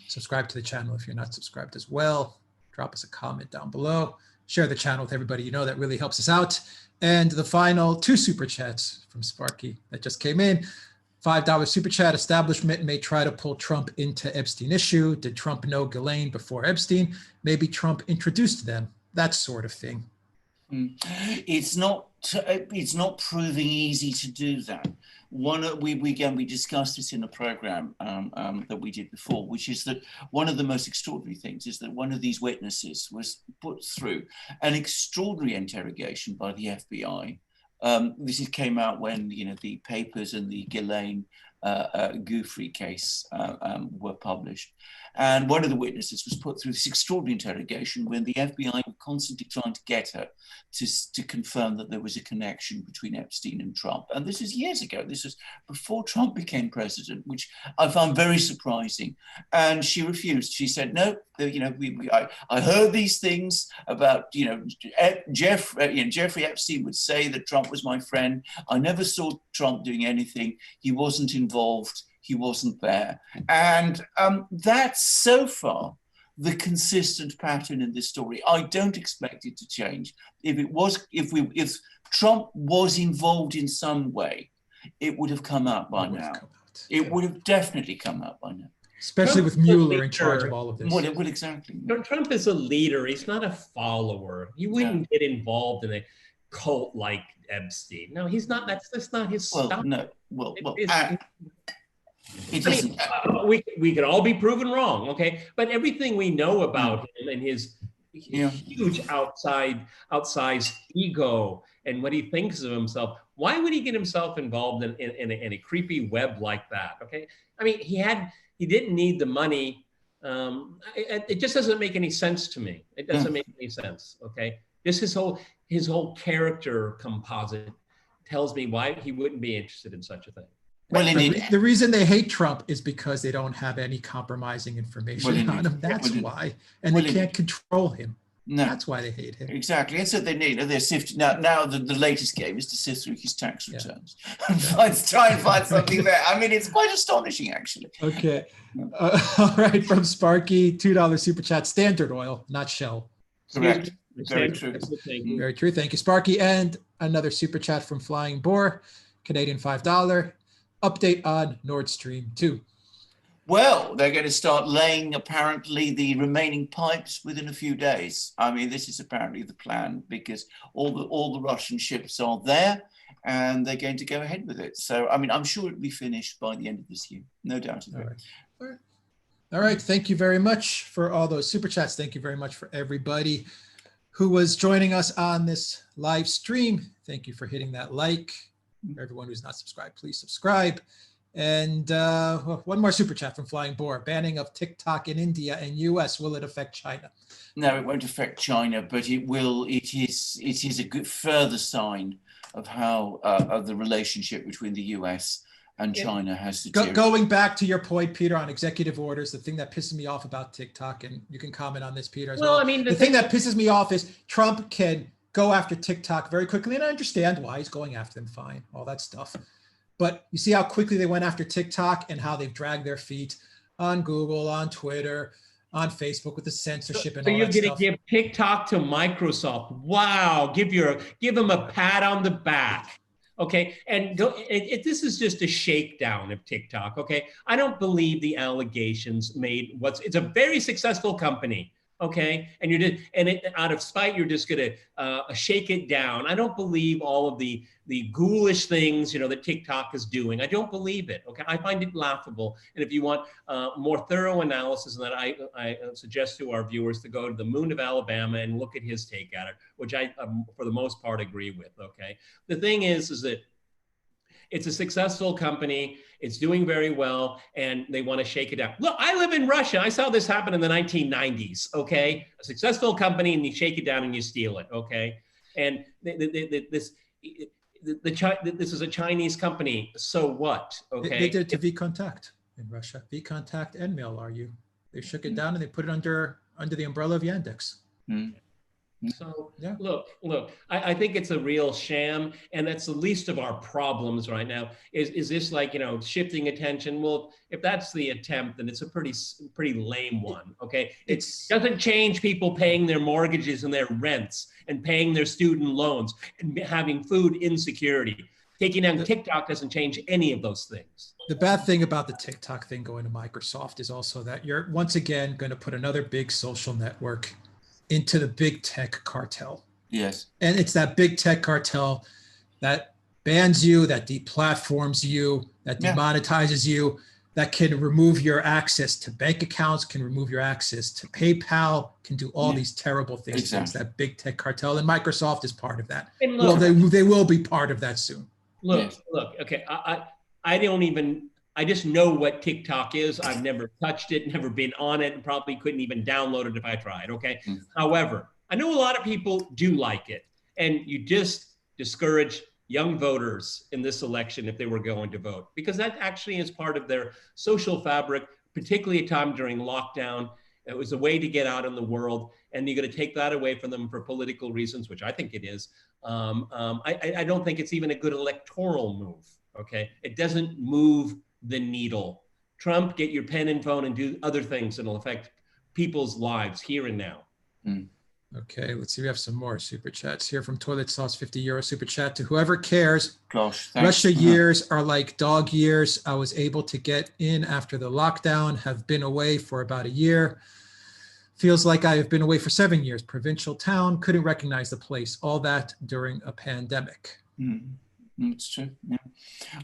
Subscribe to the channel if you're not subscribed as well. Drop us a comment down below. Share the channel with everybody you know. That really helps us out. And the final 2 super chats from Sparky that just came in. $5 super chat. Establishment may try to pull Trump into Epstein issue. Did Trump know Ghislaine before Epstein? Maybe Trump introduced them. That sort of thing. It's not proving easy to do that. We discussed this in a program that we did before, which is that one of the most extraordinary things is that one of these witnesses was put through an extraordinary interrogation by the FBI. This came out when the papers and the Ghislaine Giuffre case were published. And one of the witnesses was put through this extraordinary interrogation when the FBI were constantly trying to get her to confirm that there was a connection between Epstein and Trump. And this is years ago. This was before Trump became president, which I found very surprising. And she refused. She said, no, I heard these things about, Jeffrey Epstein would say that Trump was my friend. I never saw Trump doing anything. He wasn't involved. He wasn't there. And that's so far the consistent pattern in this story. I don't expect it to change. If Trump was involved in some way, it would have come out by now. It would have definitely come out by now. Especially with Mueller in charge of all of this. Well, exactly. Trump is a leader. He's not a follower. You wouldn't get involved in it. cult like Epstein. No, he's not. That's not his stuff. No. It I isn't. mean, we could all be proven wrong, okay? But everything we know about him and his huge outsized ego and what he thinks of himself, why would he get himself involved in a creepy web like that? Okay, I mean, he didn't need the money. It just doesn't make any sense to me. It doesn't make any sense. Okay, just his whole character composite tells me why he wouldn't be interested in such a thing. Well, the reason they hate Trump is because they don't have any compromising information on him. That's why. And they can't control him. No. That's why they hate him. Exactly. And so they're sifting. Now the latest game is to sift through his tax returns and try and find something there. I mean, it's quite astonishing, actually. Okay. All right. From Sparky, $2 super chat, Standard Oil, not Shell. Correct. Very true. Very true. Thank you, Sparky. And another super chat from Flying Boar, Canadian $5. Update on Nord Stream 2. Well, they're going to start laying apparently the remaining pipes within a few days. I mean, this is apparently the plan because all the Russian ships are there and they're going to go ahead with it. So, I mean, I'm sure it'll be finished by the end of this year. No doubt about it. All right. Thank you very much for all those super chats. Thank you very much for everybody who was joining us on this live stream. Thank you for hitting that like. For everyone who's not subscribed, please subscribe. And one more super chat from Flying Boar. Banning of TikTok in India and US, will it affect China? No, it won't affect China, but it will. It is a good further sign of how of the relationship between the US and China has deteriorated. Going back to your point, Peter, on executive orders, the thing that pisses me off about TikTok, and you can comment on this, Peter, as well. I mean, the thing that pisses me off is Trump can go after TikTok very quickly. And I understand why he's going after them, fine, all that stuff. But you see how quickly they went after TikTok and how they've dragged their feet on Google, on Twitter, on Facebook with the censorship and all that stuff. So you're going to give TikTok to Microsoft. Wow, give them a pat on the back. Okay, and this is just a shakedown of TikTok, okay? I don't believe the allegations made it's a very successful company. Okay, and out of spite, you're just gonna shake it down. I don't believe all of the ghoulish things that TikTok is doing. I don't believe it. Okay, I find it laughable. And if you want more thorough analysis on that, I suggest to our viewers to go to the Moon of Alabama and look at his take at it, which I, for the most part, agree with. Okay, the thing is that it's a successful company. It's doing very well, and they want to shake it down. Look, I live in Russia. I saw this happen in the 1990s, okay? A successful company, and you shake it down and you steal it, okay? And this is a Chinese company, so what, okay? They did it to VKontakte in Russia. VKontakte and Mail.ru. They shook it down and they put it under the umbrella of Yandex. Mm. So look, I think it's a real sham, and that's the least of our problems right now. Is this like, shifting attention? Well, if that's the attempt, then it's a pretty lame one. Okay, it doesn't change people paying their mortgages and their rents and paying their student loans and having food insecurity. Taking down TikTok doesn't change any of those things. The bad thing about the TikTok thing going to Microsoft is also that you're once again going to put another big social network into the big tech cartel. Yes. And it's that big tech cartel that bans you, that deplatforms you, that demonetizes you, that can remove your access to bank accounts, can remove your access to PayPal, can do all these terrible things. Exactly. It's that big tech cartel, and Microsoft is part of that. And look, well, they will be part of that soon. Look, okay, I just know what TikTok is. I've never touched it, never been on it, and probably couldn't even download it if I tried, okay? However, I know a lot of people do like it, and you just discourage young voters in this election if they were going to vote, because that actually is part of their social fabric, particularly a time during lockdown. It was a way to get out in the world, and you're going to take that away from them for political reasons, which I think it is. I don't think it's even a good electoral move, okay? It doesn't move the needle. Trump, get your pen and phone and do other things that'll affect people's lives here and now. Okay, let's see. We have some more super chats here from Toilet Sauce, €50 super chat to whoever cares. Gosh, Russia years are like dog years. I was able to get in after the lockdown, have been away for about a year. Feels like I have been away for 7 years. Provincial town, couldn't recognize the place. All that during a pandemic. It's true. Yeah.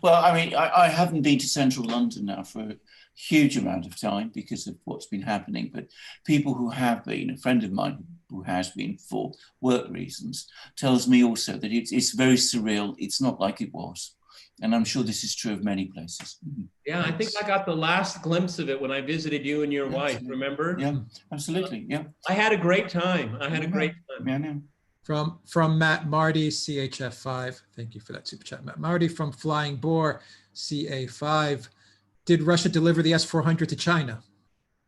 Well, I mean, I haven't been to central London now for a huge amount of time because of what's been happening. But people who have been, a friend of mine who has been for work reasons, tells me also that it's very surreal. It's not like it was. And I'm sure this is true of many places. Yeah, I think I got the last glimpse of it when I visited you and your wife, remember? Yeah, absolutely, yeah. I had a great time. I had a great time. Yeah, yeah. From Matt Marty, CHF5. Thank you for that super chat, Matt Marty. From Flying Boar, CA5. Did Russia deliver the S-400 to China?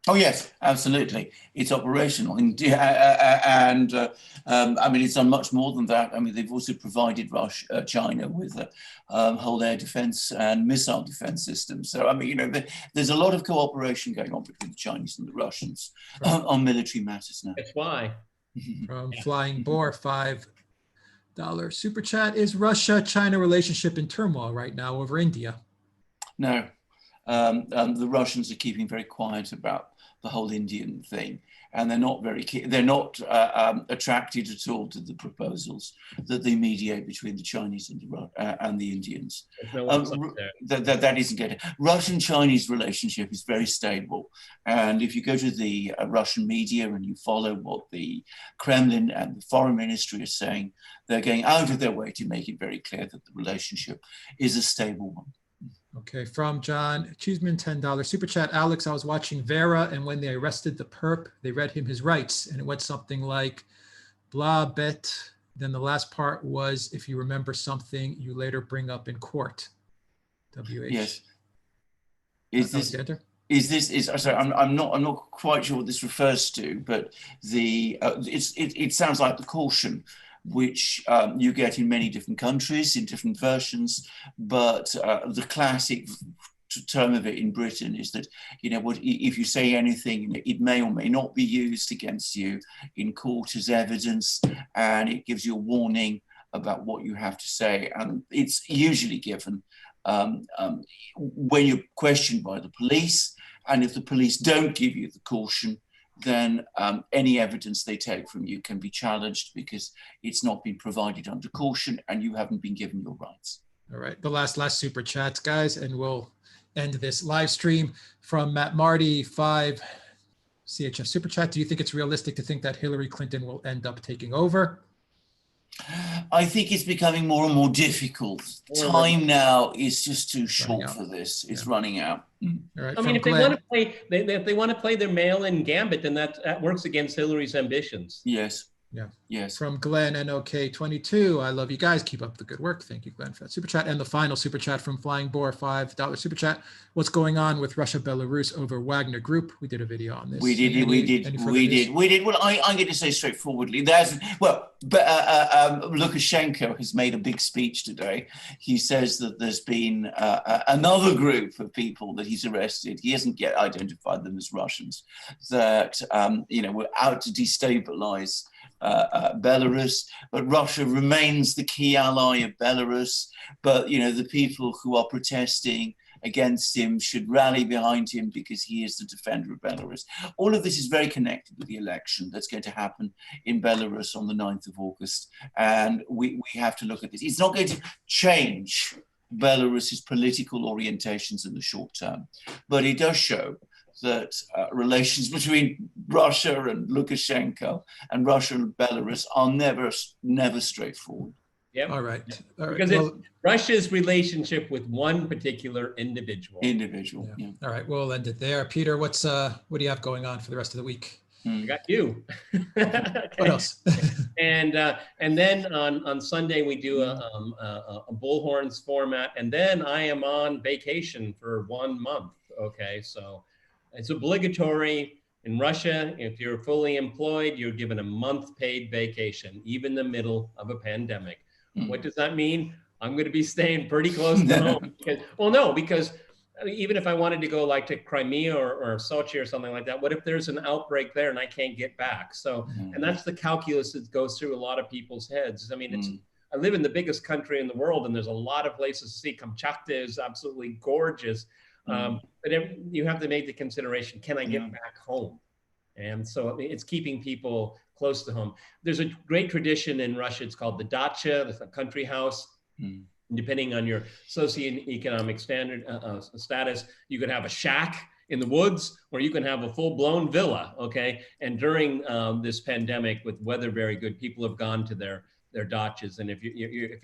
Oh yes, absolutely. It's operational, and I mean it's done much more than that. I mean they've also provided China with whole air defense and missile defense systems. So I mean, you know, there's a lot of cooperation going on between the Chinese and the Russians on military matters now. That's why. From Flying Boar, $5 super chat. Is Russia-China relationship in turmoil right now over India? No, the Russians are keeping very quiet about the whole Indian thing, and they're not attracted at all to the proposals that they mediate between the Chinese and the Indians. That isn't good. Russian-Chinese relationship is very stable, and if you go to the Russian media and you follow what the Kremlin and the foreign ministry are saying, they're going out of their way to make it very clear that the relationship is a stable one. Okay, from John Cheeseman, $10 super chat. Alex, I was watching Vera, and when they arrested the perp, they read him his rights, and it went something like, blah, bet. Then the last part was, if you remember something you later bring up in court. WH. Yes. Sorry, I'm not quite sure what this refers to, but it sounds like the caution, which you get in many different countries in different versions, but the classic term of it in Britain is that, you know, if you say anything, it may or may not be used against you in court as evidence, and it gives you a warning about what you have to say, and it's usually given when you're questioned by the police, and if the police don't give you the caution, then any evidence they take from you can be challenged because it's not been provided under caution and you haven't been given your rights. All right, the last super chats, guys, and we'll end this live stream. From Matt Marty, 5 CHF super chat. Do you think it's realistic to think that Hillary Clinton will end up taking over? I think it's becoming more and more difficult. Time now is just too short for this. It's running out. All right, I mean, if they want to play, if they want to play their mail-in gambit, then that works against Hillary's ambitions. Yes. Yeah. Yes. From Glenn NOK22, I love you guys. Keep up the good work. Thank you, Glenn, for that super chat. And the final super chat from Flying Boar, $5 super chat. What's going on with Russia, Belarus over Wagner Group? We did a video on this. We did. Well, I'm going to say straightforwardly, Lukashenko has made a big speech today. He says that there's been another group of people that he's arrested. He hasn't yet identified them as Russians, that were out to destabilize Belarus, but Russia remains the key ally of Belarus. But the people who are protesting against him should rally behind him because he is the defender of Belarus. All of this is very connected with the election that's going to happen in Belarus on the 9th of August, and we have to look at this. It's not going to change Belarus's political orientations in the short term, but it does show that relations between Russia and Lukashenko and Russia and Belarus are never straightforward. Yep. All right. Because it's Russia's relationship with one particular individual. Yeah. All right, we'll end it there. Peter, what do you have going on for the rest of the week? I got you. Okay. What else? and then on Sunday we do a Bullhorns format, and then I am on vacation for 1 month. Okay, so it's obligatory in Russia. If you're fully employed, you're given a month paid vacation, even in the middle of a pandemic. What does that mean? I'm going to be staying pretty close to home. Because even if I wanted to go like to Crimea or Sochi or something like that, what if there's an outbreak there and I can't get back? So, and that's the calculus that goes through a lot of people's heads. I mean, I live in the biggest country in the world, and there's a lot of places to see. Kamchatka is absolutely gorgeous. But you have to make the consideration, can I get back home? And so it's keeping people close to home. There's a great tradition in Russia. It's called the dacha, the country house. Depending on your socioeconomic status, you could have a shack in the woods, or you can have a full-blown villa, okay? And during this pandemic, with weather very good, people have gone to their dachas. And if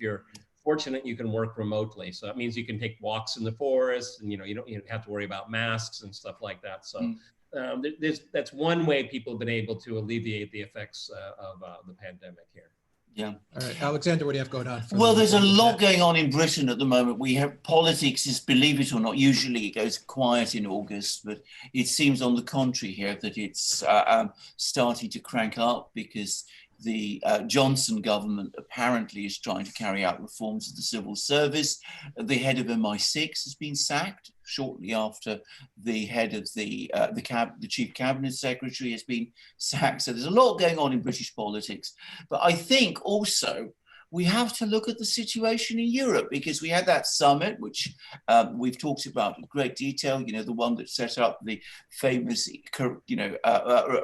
you're fortunate, you can work remotely. So that means you can take walks in the forest, and you don't have to worry about masks and stuff like that. So that's one way people have been able to alleviate the effects of the pandemic here. Yeah. All right, Alexander, what do you have going on? Well, there's a lot going on in Britain at the moment. We have politics is, believe it or not, usually it goes quiet in August, but it seems on the contrary here that it's starting to crank up, because the Johnson government apparently is trying to carry out reforms of the civil service. The head of MI6 has been sacked shortly after the head of the chief cabinet secretary has been sacked. So there's a lot going on in British politics. But I think also we have to look at the situation in Europe, because we had that summit, which we've talked about in great detail, the one that set up the famous,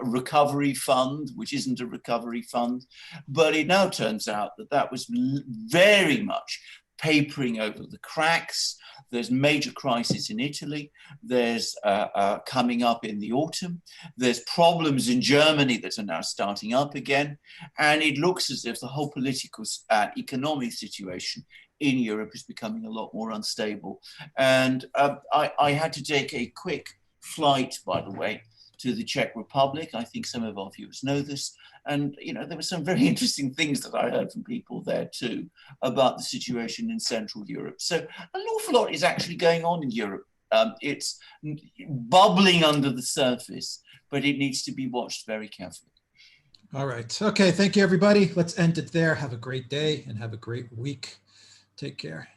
recovery fund, which isn't a recovery fund. But it now turns out that that was very much papering over the cracks. There's major crisis in Italy. There's coming up in the autumn. There's problems in Germany that are now starting up again. And it looks as if the whole political and economic situation in Europe is becoming a lot more unstable. And I had to take a quick flight, by the way, to the Czech Republic. I think some of our viewers know this. And, there were some very interesting things that I heard from people there too about the situation in Central Europe. So an awful lot is actually going on in Europe. It's bubbling under the surface, but it needs to be watched very carefully. All right. Okay. Thank you, everybody. Let's end it there. Have a great day and have a great week. Take care.